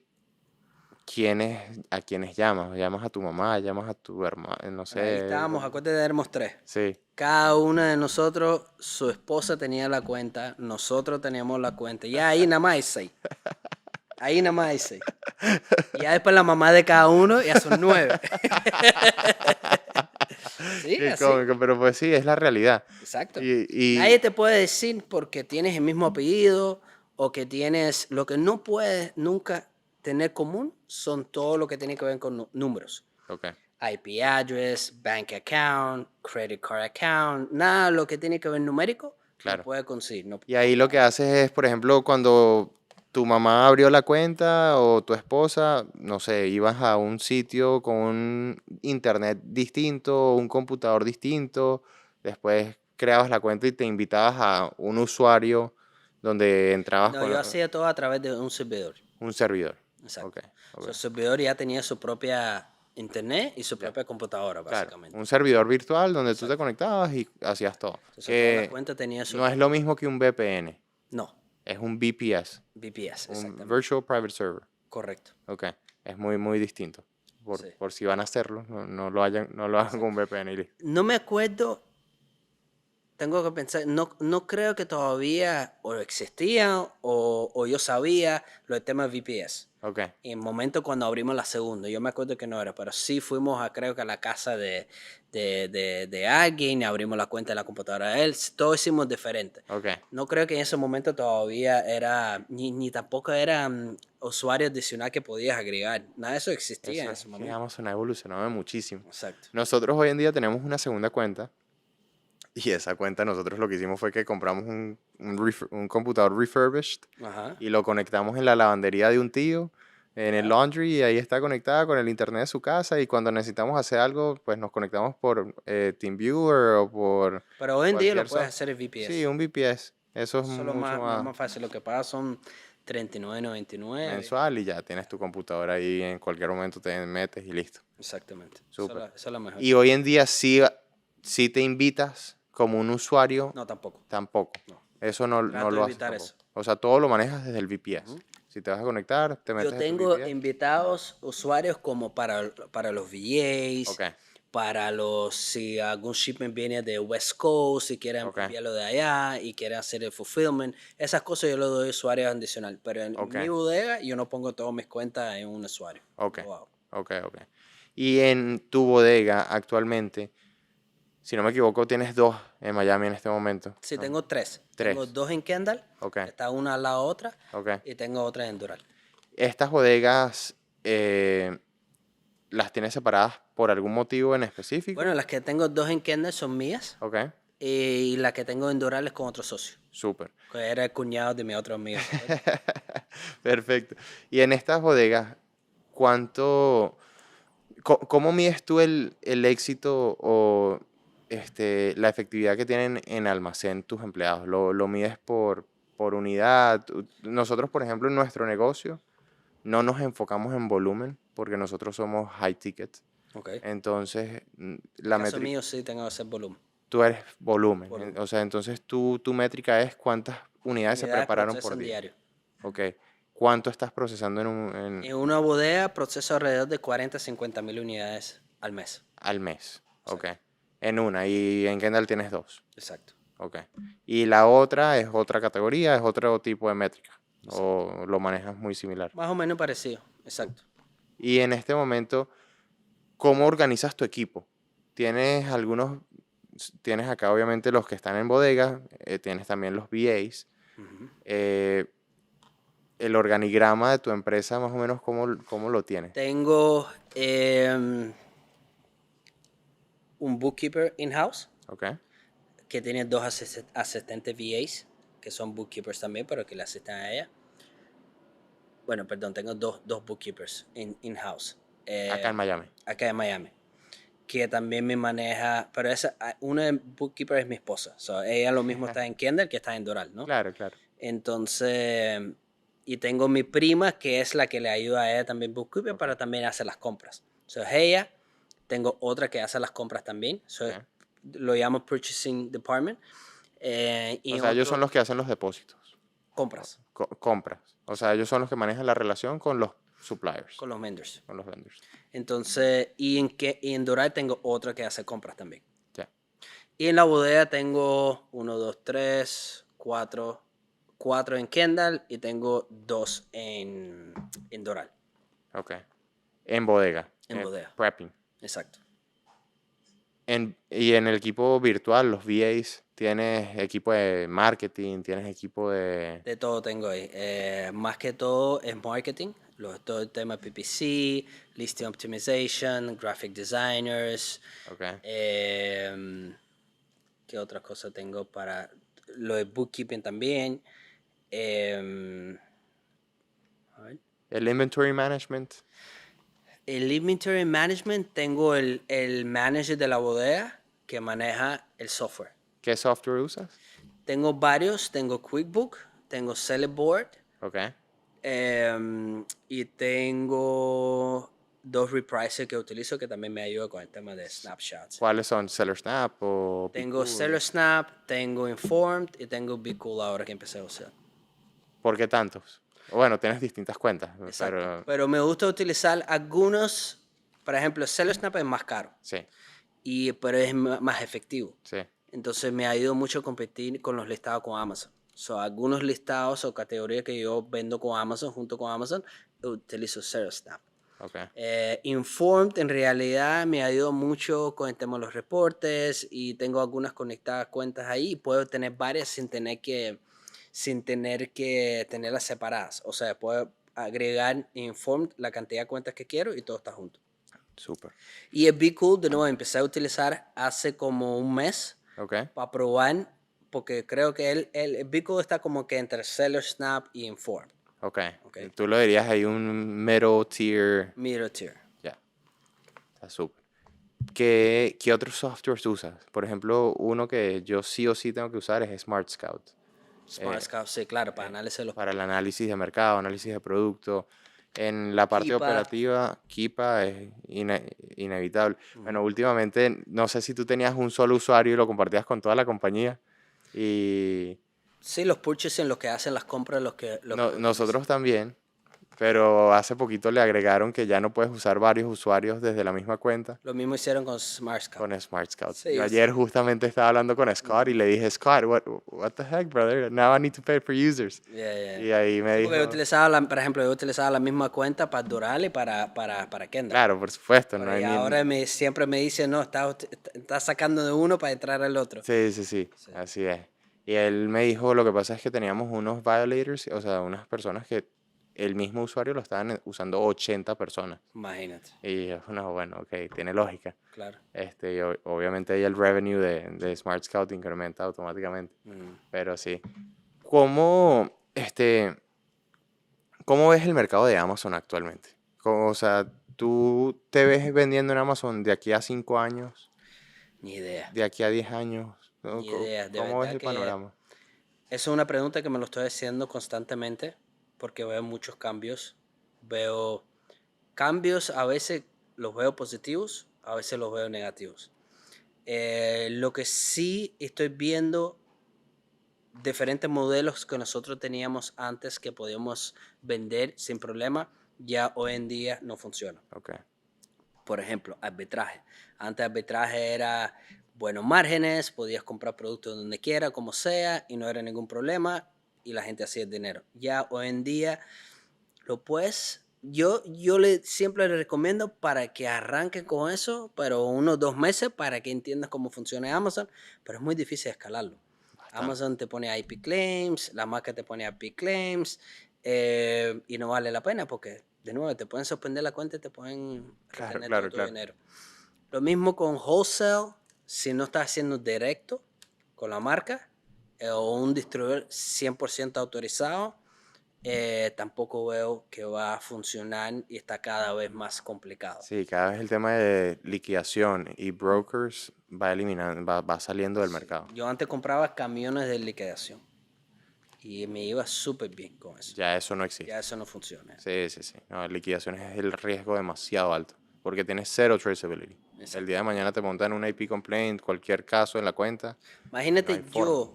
¿a quiénes llamas? ¿Llamas a tu mamá? ¿Llamas a tu hermano? No Ahí sé. estábamos, acuérdate, éramos tres. Sí. Cada uno de nosotros, su esposa tenía la cuenta, nosotros teníamos la cuenta. Y ahí nada más hay seis. Ahí nada más hay seis. Y ya después la mamá de cada uno ya son 9. Sí, Qué así. cómico, pero pues sí, es la realidad. Exacto. Y Nadie te puede decir porque tienes el mismo apellido o que tienes... Lo que no puedes nunca tener común son todo lo que tiene que ver con números. ok, IP address, bank account, credit card account, nada lo que tiene que ver numérico, no claro. puede conseguir. No, Y ahí lo que haces es, por ejemplo, cuando tu mamá abrió la cuenta o tu esposa, no sé, ibas a un sitio con un internet distinto, un computador distinto, después creabas la cuenta y te invitabas a un usuario donde entrabas no, con yo hacía todo a través de un servidor. un servidor. Exacto. Ok, O ok. sea, el servidor ya tenía su propia internet y su Ya, propia computadora, claro. básicamente. Un servidor virtual donde tú te Exacto. conectabas y hacías todo. Entonces, todas las Que cuentas tenían su... no es lo mismo que un VPN, No, es un VPS, VPS, un exactamente. Virtual Private Server. Correcto. Ok, es muy, muy distinto. Sí, Por si van a hacerlo, no lo hagan con exacto. VPN y listo. No me acuerdo, tengo que pensar, no creo que todavía o existía o yo sabía lo del tema de VPS. Ok, En el momento cuando abrimos la segunda, yo me acuerdo que no era, pero sí fuimos a, creo que a la casa de alguien, abrimos la cuenta de la computadora de él, todo hicimos diferente. ok. No creo que en ese momento todavía era, ni tampoco eran usuarios adicionales que podías agregar. Nada de eso existía Eso en es ese que momento. Amazon ha evolucionado muchísimo. Exacto. Nosotros hoy en día tenemos una segunda cuenta y esa cuenta nosotros lo que hicimos fue que compramos un computador refurbished Ajá. y lo conectamos en la lavandería de un tío, en el Ya. laundry, y ahí está conectada con el internet de su casa y cuando necesitamos hacer algo, pues nos conectamos por TeamViewer o por Pero hoy en día lo cualquier puedes software. hacer en Sí, VPS. un VPS. Eso es Eso es lo mucho más, más, más más fácil. Lo que pagas son 39.99. mensual y ya tienes tu computadora ahí, en cualquier momento te metes y listo. Exactamente. Súper. Esa es la mejor. Y hoy en día sí te invitas como un usuario, No, tampoco. tampoco. No. Eso no Trato de lo haces evitar tampoco. eso. O sea, todo lo manejas desde el VPS. Ujú. Si te vas a conectar, te Yo metes a tu tengo VPS. invitados usuarios como para los Ok, VAs, para los, si algún shipment viene de West Coast y quieren ok, enviarlo de allá y quieren hacer el fulfillment, esas cosas yo le doy usuarios adicional. Pero en ok, mi bodega yo no pongo todas mis cuentas en un usuario. ok, No lo hago. ok. Y en tu bodega actualmente, si no me equivoco, tienes dos en Miami en este momento. Sí, ¿No? tengo tres. Tengo Tres. dos en Kendall, Ok, que está una al lado de otra, ok. y tengo otra en Doral. Estas bodegas las tienes separadas por algún motivo en específico. Bueno, las que tengo dos en Kendall son mías, Ok, y la que tengo en Doral es con otro socio, súper. que era el cuñado de mi otro amigo. ¿Se acuerda? Perfecto. Y en estas bodegas, ¿cuánto, cómo mides tú el éxito o la efectividad que tienen en almacén tus empleados? ¿Lo mides por unidad? Nosotros, por ejemplo, en nuestro negocio no nos enfocamos en volumen porque nosotros somos high ticket. Ok. Entonces, En la caso métrica, mío sí tengo que hacer volumen. tú eres volumen. Volumen. O sea, entonces tu métrica es cuántas unidades se Unidades prepararon por procesan día. diario. Ok. ¿Cuánto estás procesando En una bodega proceso alrededor de 40 a 50 mil unidades al mes. al mes? Ok. Exacto. En una. Y en Kendall tienes dos. Exacto. Ok. Y la otra es otra categoría, es otro tipo de métrica. Exacto. O lo manejas muy similar. Más o menos parecido. Exacto. Y en este momento, ¿cómo organizas tu equipo? Tienes acá obviamente los que están en bodega, tienes también los VAs. Ujú. eh, el organigrama de tu empresa, más o menos, ¿cómo lo tienes? Tengo un bookkeeper in-house Ok, que tiene dos asistentes VAs que son bookkeepers también, pero que le asisten a ella. bueno, perdón, tengo dos bookkeepers in-house. Acá en Miami. Acá en Miami, que también me maneja, pero una de bookkeeper es mi esposa, so, ella lo mismo está en Kendall que está en Doral, ¿no? Claro, claro. Entonces, y tengo mi prima que es la que le ayuda a ella también bookkeeper para también hacer las compras. So, ella, tengo otra que hace las compras también, so, Ok. lo llamo Purchasing Department. O Y sea, ellos son otro, los que hacen los depósitos, compras compras. O sea, ellos son los que manejan la relación con los suppliers, con los vendors. con los vendors. Entonces, y en Doral tengo otra que hace compras también. Ya. Y en la bodega tengo 1, 2, 3, 4, 4 en Kendall y tengo 2 en Doral, Ok. En bodega. en bodega. Prepping. Exacto. Y en el equipo virtual, los VAs, tienes equipo de marketing, tienes equipo de... De todo tengo ahí. Más que todo es marketing. Todo el tema PPC, listing optimization, graphic designers. Ok. ¿Qué otra cosa tengo para lo de bookkeeping también? A ver. El inventory management. El inventory management, tengo el manager de la bodega que maneja el software. ¿Qué software usas? Tengo varios, tengo QuickBook, tengo Sellerboard Ok. y tengo 2 repricers que utilizo que también me ayudan con el tema de snapshots. ¿Cuáles son? ¿Seller Snap o Tengo Be Cool? SellerSnap, tengo Informed y tengo Be Cool ahora que empecé a usar. ¿Por qué tantos? Bueno, tienes distintas cuentas, Exacto. Pero me gusta utilizar algunos, por ejemplo, SellerSnap es más caro, sí, pero es más efectivo. sí. Entonces me ha ido mucho a competir con los listados con Amazon. So, algunos listados o categorías que yo vendo con Amazon, junto con Amazon, utilizo ServiceNap. Ok. Informed en realidad me ha ido mucho con el tema de los reportes y tengo algunas conectadas cuentas ahí y puedo tener varias sin tener que tenerlas separadas. O sea, puedo agregar Informed la cantidad de cuentas que quiero y todo está junto. Súper. Y el Be Cool, de nuevo, empecé a utilizar hace como un mes Ok. para probar, porque creo que el Be Cool está como que entre SellerSnap y Informed. Ok. Ok. Tú lo dirías ahí un middle tier. Middle tier. Ya. Está súper. ¿Qué otros softwares usas? Por ejemplo, uno que yo sí o sí tengo que usar es Smart Scout. Smart Scout, sí, claro, para análisis de los Para el análisis de mercado, análisis de producto. En la parte Keepa. operativa, Keepa es inevitable. Bueno, últimamente, no sé si tú tenías un solo usuario y lo compartías con toda la compañía. Y Sí, los purchasing, los que hacen las compras, los que nosotros también, pero hace poquito le agregaron que ya no puedes usar varios usuarios desde la misma cuenta lo mismo hicieron con Smart Scout. con Smart Scout. Sí, Yo ayer justamente estaba hablando con Scott y le dije, Scott, what the heck, brother? Now I need to pay for users. Yeah. Y ahí me Sí, dijo, porque yo utilizaba por ejemplo, yo utilizaba la misma cuenta para Doral y para Kendall. claro, por supuesto, no Pero hay y ni... ahora siempre me dice, no, está sacando de uno para entrar al otro. Sí, sí, sí, así es. Y él me dijo, lo que pasa es que teníamos unos violators, o sea, unas personas que el mismo usuario lo estaban usando 80 personas. Imagínate, Y yo, no, bueno, ok, tiene lógica. claro. Y obviamente ahí el revenue de Smart Scout incrementa automáticamente. Pero sí. ¿Cómo, cómo ves el mercado de Amazon actualmente? O sea, ¿tú te ves vendiendo en Amazon de aquí a 5 años? Ni idea, ¿De aquí a 10 años? ni idea. De ¿Cómo ves verdad el que panorama? esa es una pregunta que me lo estoy haciendo constantemente porque veo muchos cambios. Veo cambios, a veces los veo positivos, a veces los veo negativos. Lo que sí estoy viendo, diferentes modelos que nosotros teníamos antes que podíamos vender sin problema, ya hoy en día no funcionan. Ok. Por ejemplo, arbitraje. Antes arbitraje era buenos márgenes, podías comprar productos donde quiera, como sea, y no era ningún problema, y la gente hacía el dinero. Ya hoy en día lo puedes, siempre le recomiendo para que arranquen con eso, pero unos 2 meses para que entiendas cómo funciona Amazon, pero es muy difícil escalarlo. Bastante. Amazon te pone IP claims, la marca te pone IP claims, y no vale la pena porque, de nuevo, te pueden suspender la cuenta y te pueden retener todo tu dinero. Lo mismo con wholesale, si no estás haciendo directo con la marca o un distribuidor 100% autorizado, tampoco veo que va a funcionar y está cada vez más complicado. Sí, cada vez el tema de liquidación y brokers va eliminando, va saliendo del Sí. mercado. Yo antes compraba camiones de liquidación y me iba súper bien con eso. Ya eso no Ya existe. eso no funciona. Sí, sí, sí. No, liquidaciones es el riesgo demasiado alto porque tienes cero traceability. El día de Exactamente. mañana te montan un IP complaint, cualquier caso en la cuenta y no hay Imagínate forma. yo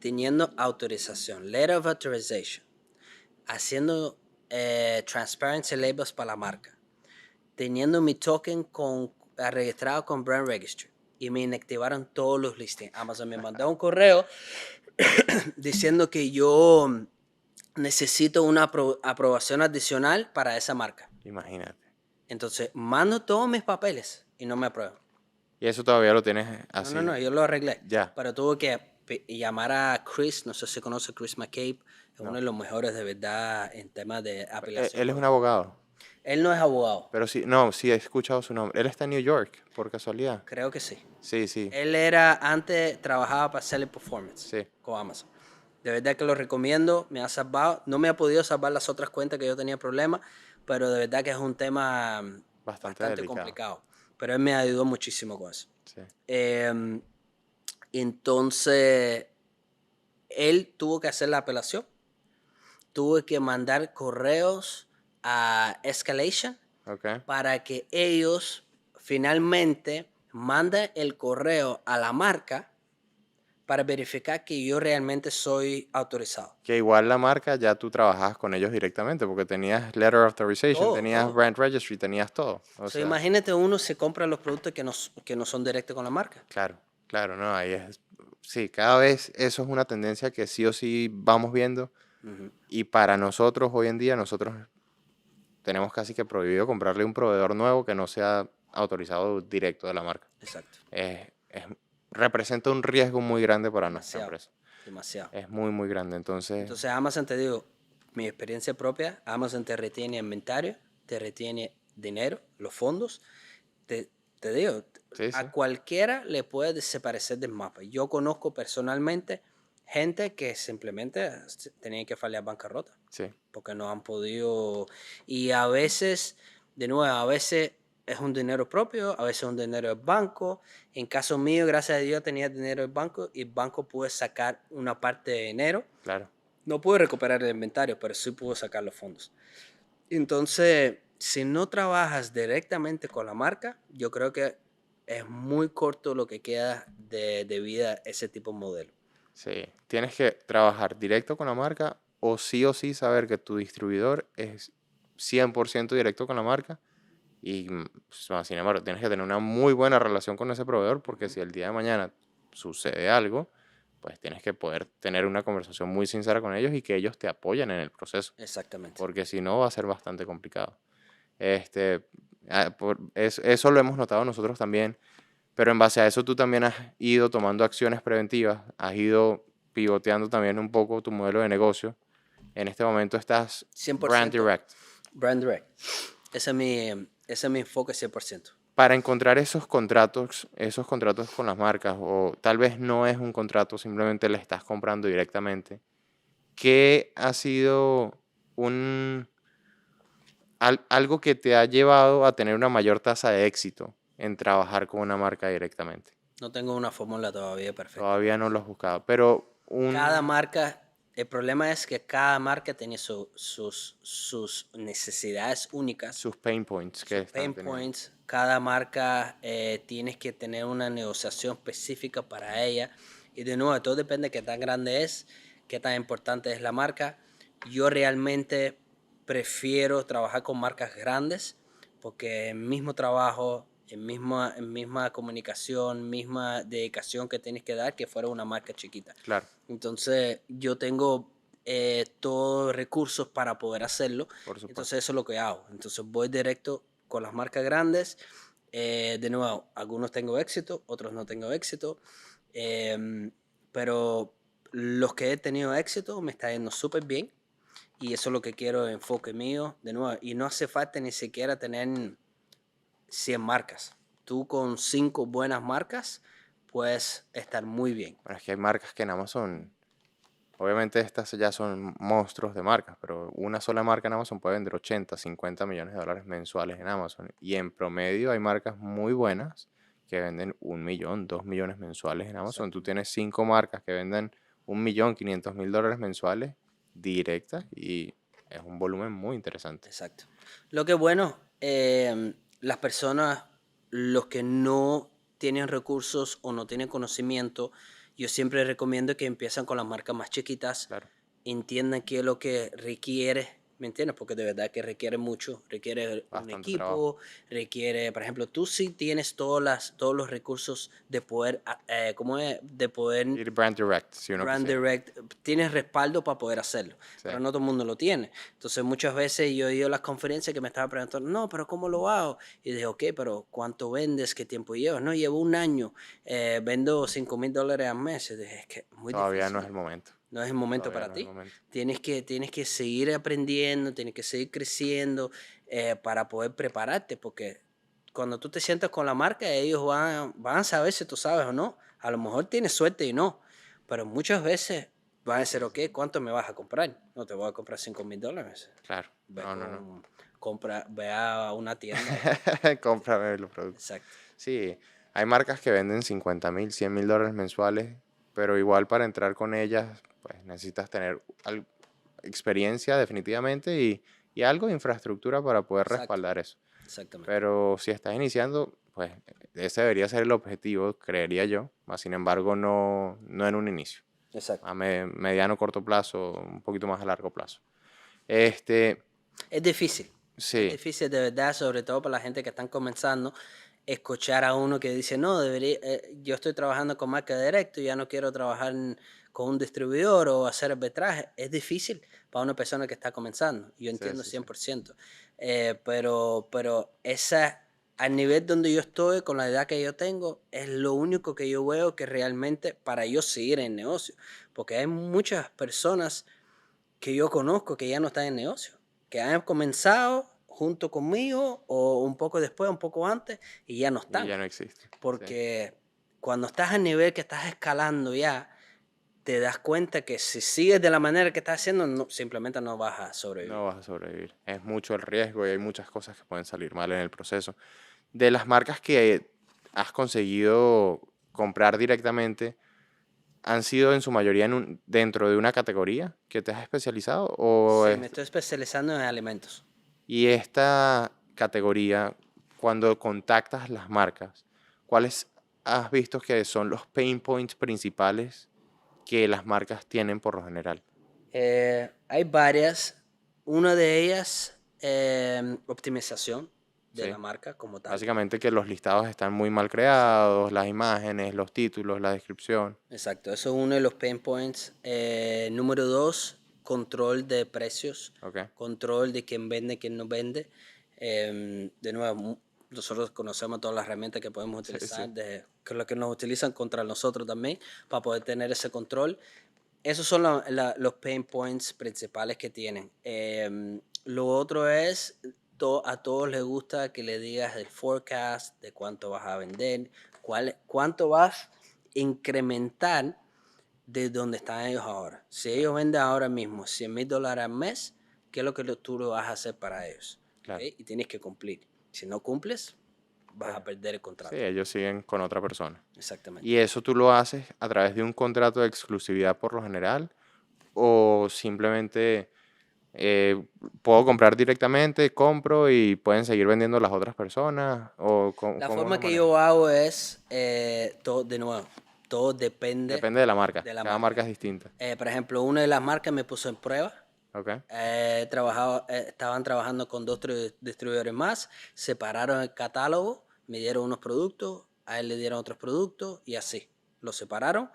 teniendo autorización, letter of authorization, haciendo transparency labels para la marca, teniendo mi token registrado con Brand Registry y me inactivaron todos los listings. Amazon me mandó un correo diciendo que yo necesito una aprobación adicional para esa marca. Imagínate. Entonces, mando todos mis papeles y no me aprueban. Y eso todavía lo tienes No, así. yo lo arreglé. Ya. Pero tuve que llamar a Chris, no sé si conoce a Chris McCabe, es uno No. de los mejores de verdad en temas de apelación. Él es un abogado. Él no es abogado, Pero sí, no, sí he escuchado su nombre. Él está en New York, por casualidad. creo que sí. Sí, sí, Él era, antes trabajaba para Selling Performance sí. con Amazon. De verdad que lo recomiendo, me ha salvado. No me ha podido salvar las otras cuentas que yo tenía problemas, pero de verdad que es un tema Bastante bastante delicado. complicado. Pero él me ayudó muchísimo con eso. Sí. Entonces, él tuvo que hacer la apelación, tuvo que mandar correos a Escalation Ok. para que ellos finalmente manden el correo a la marca para verificar que yo realmente soy autorizado. Que igual la marca ya tú trabajabas con ellos directamente porque tenías letter of authorization, tenías Todo. brand registry, tenías todo. O So, sea, imagínate uno se compra los productos que no son directos con la marca. claro, claro, no, ahí es. Sí, cada vez eso es una tendencia que sí o sí vamos viendo Ujú. y para nosotros hoy en día nosotros tenemos casi que prohibido comprarle un proveedor nuevo que no sea autorizado directo de la marca. Exacto. Representa un riesgo muy grande para nuestra Demasiado. empresa. Demasiado. Es muy, muy grande. Entonces, Entonces Amazon, te digo, mi experiencia propia, Amazon te retiene inventario, te retiene dinero, los fondos. Te, te digo, sí, sí, a cualquiera le puede desaparecer del mapa. Yo conozco personalmente gente que simplemente tenía que fallar bancarrota sí, porque no han podido. Y a veces, de nuevo, a veces es un dinero propio, a veces es un dinero del banco. En caso mío, gracias a Dios, tenía dinero del banco y el banco pudo sacar una parte de dinero. claro. No pude recuperar el inventario, pero sí pudo sacar los fondos. Entonces, si no trabajas directamente con la marca, yo creo que es muy corto lo que queda de vida ese tipo de modelo. Sí, tienes que trabajar directo con la marca o sí saber que tu distribuidor es 100% directo con la marca y pues, sin embargo tienes que tener una muy buena relación con ese proveedor porque si el día de mañana sucede algo, pues tienes que poder tener una conversación muy sincera con ellos y que ellos te apoyen en el proceso, Exactamente. porque si no va a ser bastante complicado. Este, eso lo hemos notado nosotros también, pero en base a eso tú también has ido tomando acciones preventivas, has ido pivoteando también un poco tu modelo de negocio. En este momento estás brand 100% direct. brand direct. Ese es mi enfoque 100%. Para encontrar esos contratos con las marcas, o tal vez no es un contrato, simplemente le estás comprando directamente. ¿Qué ha sido un, algo que te ha llevado a tener una mayor tasa de éxito en trabajar con una marca directamente? No tengo una fórmula todavía perfecta. Todavía no lo has buscado, pero Cada marca, el problema es que cada marca tiene sus necesidades únicas, sus pain points que sus están pain teniendo. points. Cada marca tienes que tener una negociación específica para ella. Y de nuevo, todo depende de qué tan grande es, qué tan importante es la marca. Yo realmente prefiero trabajar con marcas grandes porque el mismo trabajo, misma comunicación, misma dedicación que tienes que dar que fuera una marca chiquita. Claro, Entonces yo tengo todos los recursos para poder hacerlo. por supuesto. Entonces eso es lo que hago. Entonces voy directo con las marcas grandes. De nuevo, algunos tengo éxito, otros no tengo éxito. Pero los que he tenido éxito me está yendo súper bien. Y eso es lo que quiero, enfoque mío, de nuevo. Y no hace falta ni siquiera tener 100 marcas. Tú con 5 buenas marcas puedes estar muy bien. Bueno, es que hay marcas que en Amazon Obviamente estas ya son monstruos de marcas, pero una sola marca en Amazon puede vender 80, 50 millones de dólares mensuales en Amazon. Y en promedio hay marcas muy buenas que venden 1 millón, 2 millones mensuales en Amazon. Tú Exactamente. tienes 5 marcas que venden 1.500.000 dólares mensuales directas y es un volumen muy interesante. Exacto. Lo que bueno, las personas, los que no tienen recursos o no tienen conocimiento, yo siempre recomiendo que empiecen con las marcas más chiquitas, Claro, entiendan qué es lo que requiere, ¿me entiendes? Porque de verdad que requiere mucho, requiere un bastante trabajo. equipo, requiere, por ejemplo, tú sí tienes todos los recursos de poder, ¿cómo es? De poder Ir brand direct, si uno Brand quisiera. Direct, tienes respaldo para poder hacerlo, Sí, pero no todo el mundo lo tiene. Entonces muchas veces yo he ido a las conferencias que me estaba preguntando, no, pero ¿cómo lo hago? Y dije, ok, pero ¿cuánto vendes? ¿Qué tiempo llevas? No, llevo un año, vendo $5,000 al mes. Y dije, es que es muy todavía no difícil, es el momento. no es el momento Todavía para no es el ti. momento. Tienes que seguir aprendiendo, tienes que seguir creciendo para poder prepararte, porque cuando tú te sientas con la marca, ellos van a saber si tú sabes o no. A lo mejor tienes suerte y no, pero muchas veces van a decir, Sí, ok, sí, ¿cuánto me vas a comprar? No te voy a comprar $5,000. claro. Ve No, no, no. ve a una tienda. Cómprame los productos. Exacto, Sí, hay marcas que venden 50.000, 100.000 dólares mensuales, pero igual para entrar con ellas, pues necesitas tener experiencia definitivamente y algo de infraestructura para poder exacto, respaldar eso. exactamente, Pero si estás iniciando, pues ese debería ser el objetivo, creería yo, más sin embargo no en un inicio, exacto. a mediano corto plazo, un poquito más a largo plazo. Este, Es difícil. Es sí, difícil de verdad, sobre todo para la gente que están comenzando, escuchar a uno que dice, no, yo estoy trabajando con marca directo, ya no quiero trabajar con un distribuidor o hacer arbitraje. Es difícil para una persona que está comenzando. Yo sí, entiendo sí, sí. 100%. Pero al nivel donde yo estoy, con la edad que yo tengo, es lo único que yo veo que realmente para yo seguir en negocio. Porque hay muchas personas que yo conozco que ya no están en negocio, que han comenzado junto conmigo o un poco después, un poco antes y ya no Y están. ya no existe. Sí. Porque cuando estás al nivel que estás escalando ya, te das cuenta que si sigues de la manera que estás haciendo, simplemente no vas a sobrevivir. No vas a sobrevivir. Es mucho el riesgo y hay muchas cosas que pueden salir mal en el proceso. De las marcas que has conseguido comprar directamente, ¿han sido en su mayoría dentro de una categoría que te has especializado? Sí, me estoy especializando en alimentos. Y esta categoría, cuando contactas las marcas, ¿cuáles has visto que son los pain points principales que las marcas tienen por lo general? Hay varias. Una de ellas, optimización de ¿Sí? la marca como tal. Básicamente que los listados están muy mal creados, las imágenes, los títulos, la descripción. Exacto, eso es uno de los pain points. Número dos, control de precios, ¿Ok? control de quién vende, quién no vende. De nuevo, nosotros conocemos todas las herramientas que podemos Sí, utilizar, sí. que es lo que nos utilizan contra nosotros también, para poder tener ese control. Esos son los pain points principales que tienen. Lo otro es, a todos les gusta que le digas el forecast, de cuánto vas a vender, cuánto vas a incrementar de donde están ellos ahora. Si Claro, ellos venden ahora mismo $100,000 al mes, ¿qué es lo que tú lo vas a hacer para ellos? ¿Ok? claro. Y tienes que cumplir. Si no cumples, vas Pues a perder el sí, contrato. ellos siguen con otra persona. Exactamente. ¿Y eso tú lo haces a través de un contrato de exclusividad por lo general? ¿O simplemente puedo comprar directamente, compro y pueden seguir vendiendo las otras personas? ¿O La cómo lo forma que manejan? yo hago es, todo, de nuevo, todo depende Depende de la marca. de la Cada marca. marca es distinta. Por ejemplo, una de las marcas me puso en prueba. ¿Ok? Estaban trabajando con dos distribuidores más, separaron el catálogo, me dieron unos productos, a él le dieron otros productos y así. Los separaron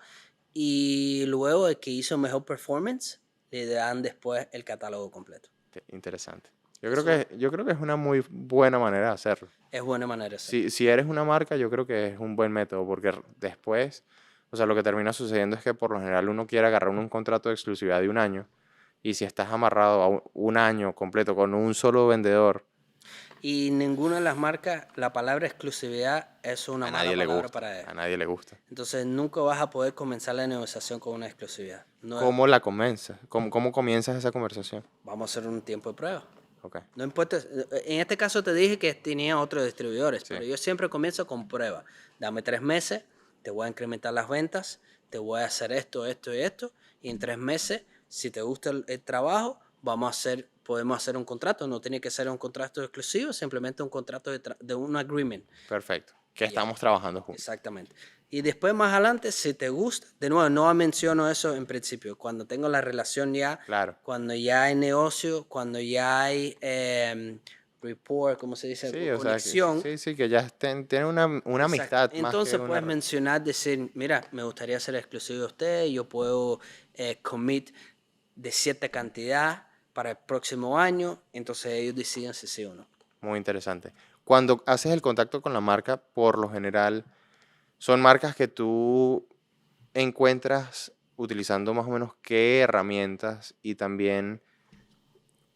y luego el que hizo mejor performance le dan después el catálogo completo. Interesante. Eso Yo creo que es una muy buena manera de hacerlo. es buena manera de hacerlo. Si eres una marca, yo creo que es un buen método, porque después, o sea, lo que termina sucediendo es que por lo general uno quiere agarrar un contrato de exclusividad de un año, y si estás amarrado a un año completo con un solo vendedor, Y ninguna de las marcas, la palabra exclusividad es una A mala nadie le palabra gusta, para ellos. a nadie le gusta. Entonces nunca vas a poder comenzar la negociación con una exclusividad. No es, ¿Cómo la convences? ¿Cómo comienzas esa conversación? vamos a hacer un tiempo de prueba. Ok, No importa, en este caso te dije que tenía otros distribuidores, sí, pero yo siempre comienzo con prueba. Dame 3 meses, te voy a incrementar las ventas, te voy a hacer esto, esto y esto, y en 3 meses, si te gusta el trabajo, podemos hacer un contrato. No tiene que ser un contrato exclusivo, simplemente un contrato de un agreement. perfecto. Que Y ya. estamos trabajando juntos. Exactamente. Y después más adelante, si te gusta, de nuevo, no menciono eso en principio, cuando tengo la relación ya, Claro. cuando ya hay negocio, cuando ya hay rapport, ¿cómo se dice? Sí, o sea, Conexión. sí, que ya tienen una Exacto. amistad más que Entonces una... puedes mencionar, decir, mira, me gustaría ser exclusivo de usted, yo puedo commit de cierta cantidad para el próximo año, entonces ellos deciden si sí o no. Muy interesante. Cuando haces el contacto con la marca, por lo general, son marcas que tú encuentras utilizando más o menos qué herramientas y también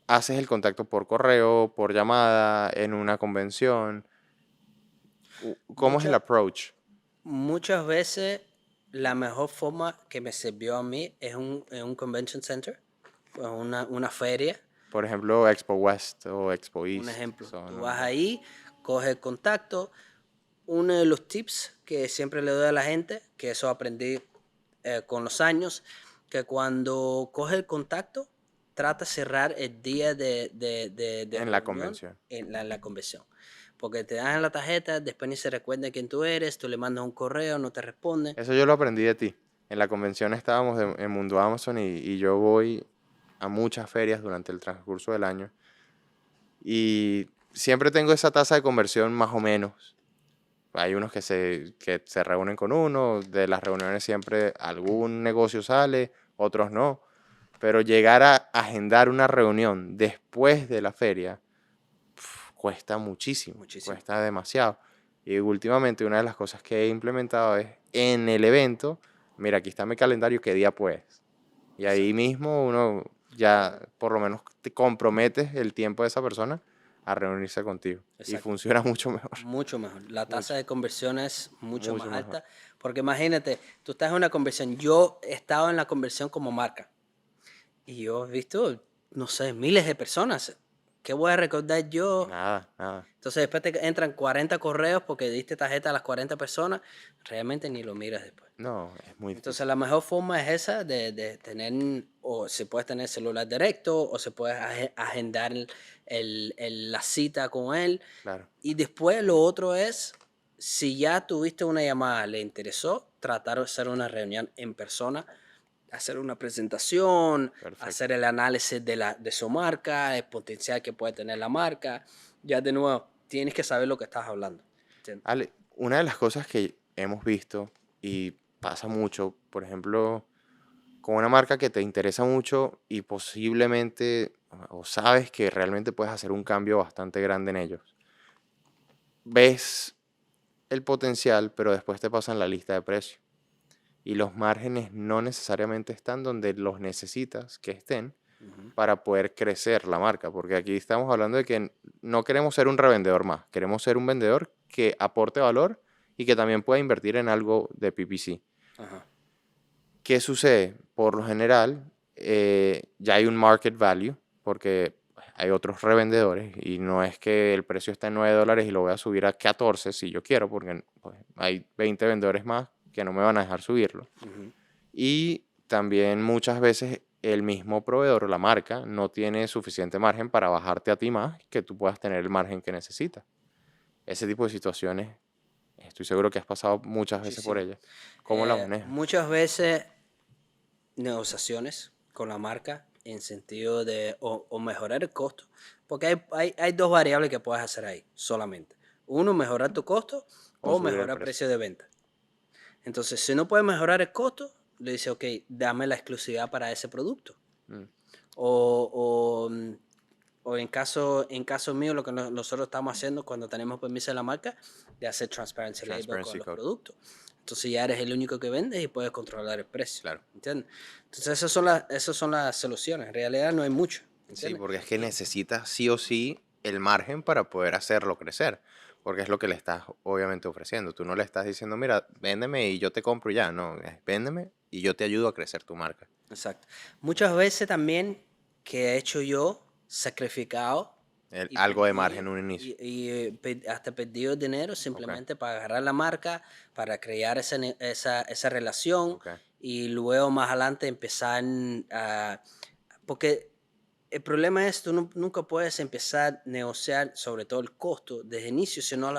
haces el contacto por correo, por llamada, en una convención. ¿Cómo es el Muchas, approach? muchas veces la mejor forma que me sirvió a mí es en un convention center, pues una feria. Por ejemplo, Expo West o Expo Un East. ejemplo, Son tú vas ahí, coges el contacto. Uno de los tips que siempre le doy a la gente, que eso aprendí con los años, que cuando coges el contacto, trata de cerrar el día de en la reunión convención. en la convención. Porque te dan la tarjeta, después ni se recuerda quién tú eres, tú le mandas un correo, no te responden. Eso yo lo aprendí de ti. En la convención estábamos en Mundo Amazon y yo voy a muchas ferias durante el transcurso del año. Y siempre tengo esa tasa de conversión más o menos. Hay unos que se reúnen con uno, de las reuniones siempre algún negocio sale, otros no. Pero llegar a agendar una reunión después de la feria cuesta muchísimo, Muchísimo. cuesta demasiado. Y últimamente una de las cosas que he implementado es en el evento, mira, aquí está mi calendario, ¿qué día puedes? Y ahí mismo uno ya por lo menos te comprometes el tiempo de esa persona a reunirse contigo. Y Exacto. funciona mucho mejor. Mucho mejor. La tasa Mucho, de conversión es mucho mucho más mejor. alta. Porque imagínate, tú estás en una conversión. Yo he estado en la conversión como marca. Y yo he visto, no sé, miles de personas. ¿Qué voy a recordar yo? Nada, nada. Entonces después te entran 40 correos porque diste tarjeta a las 40 personas. Realmente ni lo miras después. No, es muy Entonces difícil. la mejor forma es esa de tener, o se puede tener celular directo, o se puede agendar la cita con él. Claro, Y después lo otro es, si ya tuviste una llamada, le interesó, tratar de hacer una reunión en persona, hacer una presentación, perfecto. hacer el análisis de su marca, el potencial que puede tener la marca. Ya de nuevo, tienes que saber lo que estás hablando. ¿Entiendes? Ale, una de las cosas que hemos visto y pasa mucho, por ejemplo, con una marca que te interesa mucho y posiblemente o sabes que realmente puedes hacer un cambio bastante grande en ellos. Ves el potencial, pero después te pasan la lista de precios. Y los márgenes no necesariamente están donde los necesitas que estén Ujú. para poder crecer la marca. Porque aquí estamos hablando de que no queremos ser un revendedor más, queremos ser un vendedor que aporte valor y que también pueda invertir en algo de PPC. Ajá. ¿Qué sucede? Por lo general, ya hay un market value, porque hay otros revendedores y no es que el precio está en $9 y lo voy a subir a 14 si yo quiero, porque pues, hay 20 vendedores más que no me van a dejar subirlo. Ujú. Y también muchas veces el mismo proveedor o la marca no tiene suficiente margen para bajarte a ti más que tú puedas tener el margen que necesitas. Ese tipo de situaciones, estoy seguro que has pasado muchas veces por Muchísimo. ellas. ¿Cómo la manejas? Muchas veces negociaciones con la marca en sentido de o mejorar el costo, porque hay dos variables que puedes hacer ahí solamente. Uno, mejorar tu costo O o subir el mejorar el precio. precio de venta. Entonces, si no puedes mejorar el costo, le dice, ok, dame la exclusividad para ese producto. Mm, O, o, mm, o en caso mío, lo que nosotros estamos haciendo cuando tenemos permiso de la marca, de hacer transparency label con Transparency los code. productos. Entonces ya eres el único que vendes y puedes controlar el precio. Claro. ¿Entiendes? Entonces esas son las soluciones. En realidad no hay mucho. Sí, ¿Entiendes? porque es que necesitas sí o sí el margen para poder hacerlo crecer, porque es lo que le estás obviamente ofreciendo. Tú no le estás diciendo, mira, véndeme y yo te compro y ya, no, es véndeme y yo te ayudo a crecer tu marca. Exacto. Muchas veces también que he hecho yo, sacrificado y Algo de margen perdido, en un inicio. hasta perdido dinero Ok, simplemente para agarrar la marca, para crear esa relación ok. y luego más adelante empezar a... Porque el problema es tú nunca puedes empezar a negociar sobre todo el costo desde el inicio si no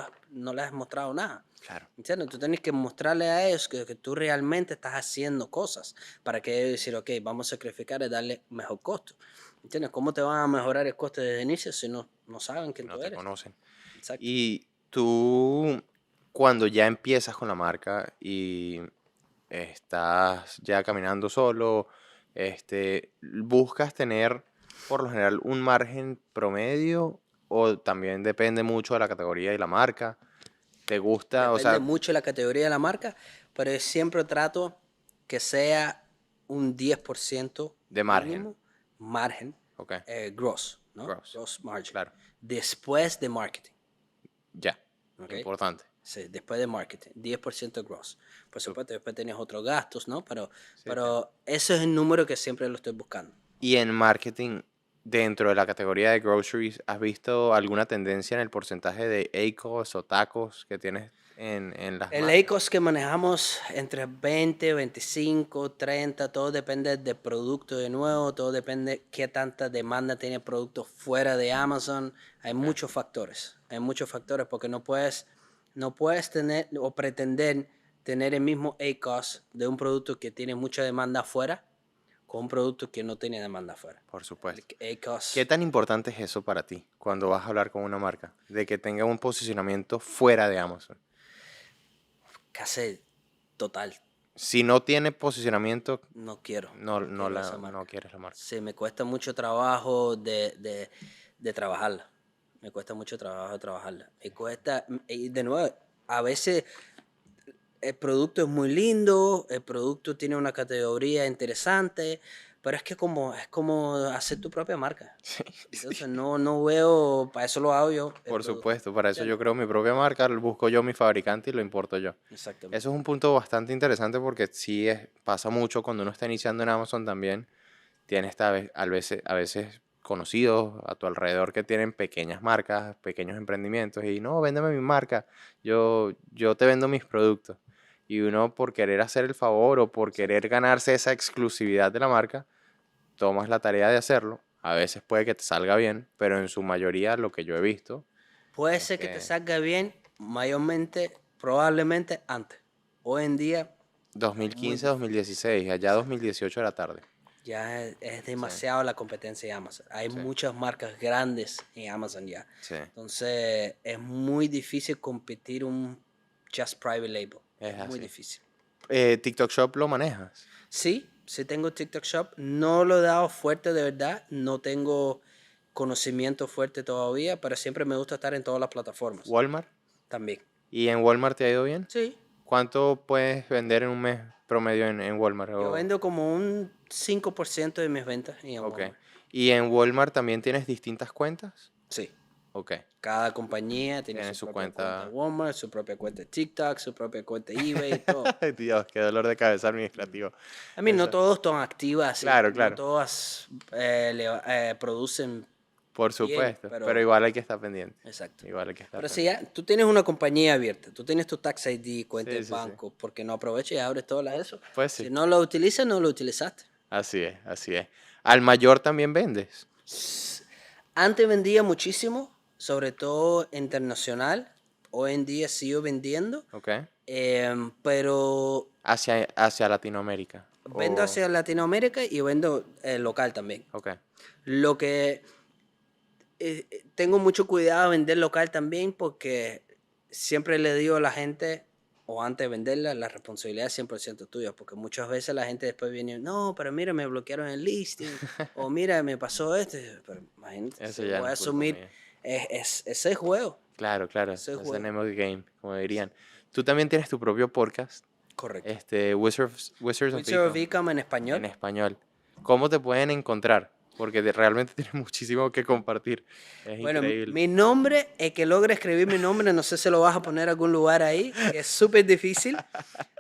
le has mostrado nada. Claro, ¿Entiendes? Tú tienes que mostrarle a ellos que tú realmente estás haciendo cosas para que ellos decir, ok, vamos a sacrificar y darle mejor costo. ¿Entiendes? ¿Cómo te van a mejorar el costo desde el inicio si no saben si quién no tú te eres? conocen. Exacto. Y tú, cuando ya empiezas con la marca y estás ya caminando solo, buscas tener por lo general un margen promedio o también depende mucho de la categoría y la marca. ¿Te gusta? O Depende sea, mucho de la categoría de la marca, pero yo siempre trato que sea un 10% de margen. mínimo margen, Ok, gross, ¿no? gross. Gross margin. Claro, Después de marketing, ya. ¿ok? Importante. Sí, después de marketing, 10% gross. Por Súper. supuesto, después tienes otros gastos, ¿no? Sí, sí. Pero ese es el número que siempre lo estoy buscando. Y en marketing, dentro de la categoría de groceries, ¿has visto alguna tendencia en el porcentaje de ACOS o tacos que tienes en las El marcas? ACOS que manejamos entre 20, 25, 30, todo depende del producto de nuevo, todo depende qué tanta demanda tiene el producto fuera de Amazon. Ok, Hay muchos factores porque no puedes tener o pretender tener el mismo ACOS de un producto que tiene mucha demanda afuera con un producto que no tiene demanda afuera. por El supuesto. ¿Qué ACOS tan importante es eso para ti cuando vas a hablar con una marca? De que tenga un posicionamiento fuera de Amazon. casi total. Si no tiene posicionamiento, No quiero esa no marca. quieres la marca. Sí, me cuesta mucho trabajo de trabajarla. Me cuesta mucho trabajo trabajarla. Me cuesta, y de nuevo, a veces el producto es muy lindo, el producto tiene una categoría interesante, pero es como hacer tu propia marca. Sí, Entonces sí. no veo, para eso lo hago yo, el Por producto. supuesto, para eso yo ¿Entiendes? creo mi propia marca, busco yo mi fabricante y lo importo yo. Exactamente. Eso es un punto bastante interesante porque sí pasa mucho cuando uno está iniciando en Amazon también. Tienes a veces conocidos a tu alrededor que tienen pequeñas marcas, pequeños emprendimientos y no, véndeme mi marca, yo te vendo mis productos. Y uno por querer hacer el favor o por Exacto. querer ganarse esa exclusividad de la marca, tomas la tarea de hacerlo. A veces puede que te salga bien, pero en su mayoría lo que yo he visto Puede es ser que te que salga bien, mayormente, probablemente antes. Hoy en día es muy 2015, difícil. 2016, allá Exacto. 2018 era tarde. Es Sí, demasiado la competencia de Amazon. Hay sí, muchas marcas grandes en Amazon ya. sí, Entonces es muy difícil competir un Just Private Label. es Es muy así. difícil. TikTok Shop lo manejas. Sí tengo TikTok Shop. No lo he dado fuerte de verdad. No tengo conocimiento fuerte todavía, pero siempre me gusta estar en todas las plataformas. Walmart. También. ¿Y en Walmart te ha ido bien? Sí. ¿Cuánto puedes vender en un mes promedio en Walmart? Yo vendo como un 5% de mis ventas en Ok. Walmart. ¿Y en Walmart también tienes distintas cuentas? Sí. Ok. Cada compañía tiene Tienes su su propia cuenta de cuenta. Walmart, su propia cuenta de TikTok, su propia cuenta de eBay, todo. Ay, Dios, qué dolor de cabeza Mm. administrativo. A mí no Eso. todos son activas y Claro, no claro. todas producen Por bien, supuesto. Pero pero igual hay que estar pendiente. exacto. Igual hay que estar Pero si pendiente. ya tú tienes una compañía abierta, tú tienes tu Tax ID, cuenta de Sí, sí, sí. banco, porque no aproveches y abres todas eso. Pues Si sí. no lo utilizas, no lo utilizaste. Así es, así es. ¿Al mayor también vendes? Antes vendía muchísimo, sobre todo internacional. Hoy en día sigo vendiendo, Ok. pero Hacia Latinoamérica. vendo hacia Latinoamérica y vendo local también. Ok. Lo que tengo mucho cuidado de vender local también porque siempre le digo a la gente, o antes de venderla, la responsabilidad es 100% tuya, porque muchas veces la gente después viene, no, pero mira, me bloquearon el listing, o mira, me pasó esto, pero imagínate, Eso si ya voy no a es culpa asumir, mía. ese juego, Claro, claro. ese Es el juego, name of the game, como dirían. Tú también tienes tu propio podcast, correcto. Wizards of Wizard of Ecom, Ecom en en español. español. ¿Cómo te pueden encontrar? porque realmente tienes muchísimo que compartir. Es Bueno, increíble. mi nombre, el que logre escribir mi nombre, no sé si lo vas a poner en algún lugar ahí, que es súper difícil,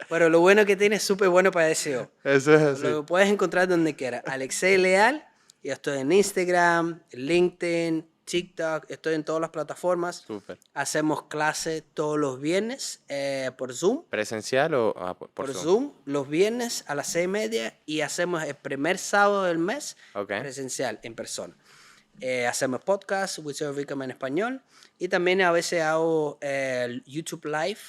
pero lo bueno que tiene es súper bueno para SEO. Eso es así. Lo puedes encontrar donde quieras. Alexei Leal, y estoy en Instagram, LinkedIn, TikTok, estoy en todas las plataformas. Súper. Hacemos clases todos los viernes por Zoom. ¿Presencial o por Por Zoom? Zoom, los viernes a las 6:30 y hacemos el primer sábado del mes Ok. presencial, en persona. Hacemos podcast, Wizard of Income en español y también a veces hago el YouTube Live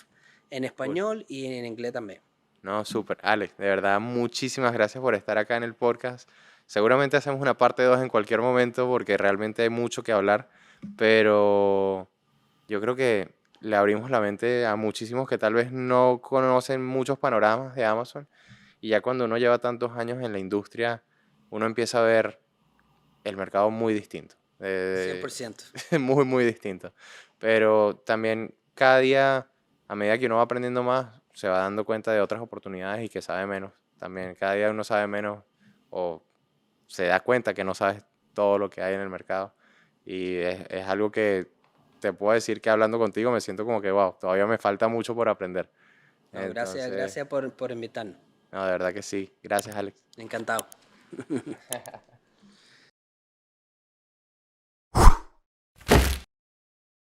en español y en inglés también. No, súper. Alex, de verdad, muchísimas gracias por estar acá en el podcast. Seguramente hacemos una parte 2 en cualquier momento porque realmente hay mucho que hablar, pero yo creo que le abrimos la mente a muchísimos que tal vez no conocen muchos panoramas de Amazon y ya cuando uno lleva tantos años en la industria, uno empieza a ver el mercado muy distinto. 100%. Muy, muy distinto. Pero también cada día, a medida que uno va aprendiendo más, se va dando cuenta de otras oportunidades y que sabe menos. También cada día uno sabe menos o se da cuenta que no sabes todo lo que hay en el mercado. Y es algo que te puedo decir que hablando contigo me siento como que, wow, todavía me falta mucho por aprender. No, gracias, Entonces, gracias por invitarnos. no, de verdad que sí. Gracias, Alex. Encantado.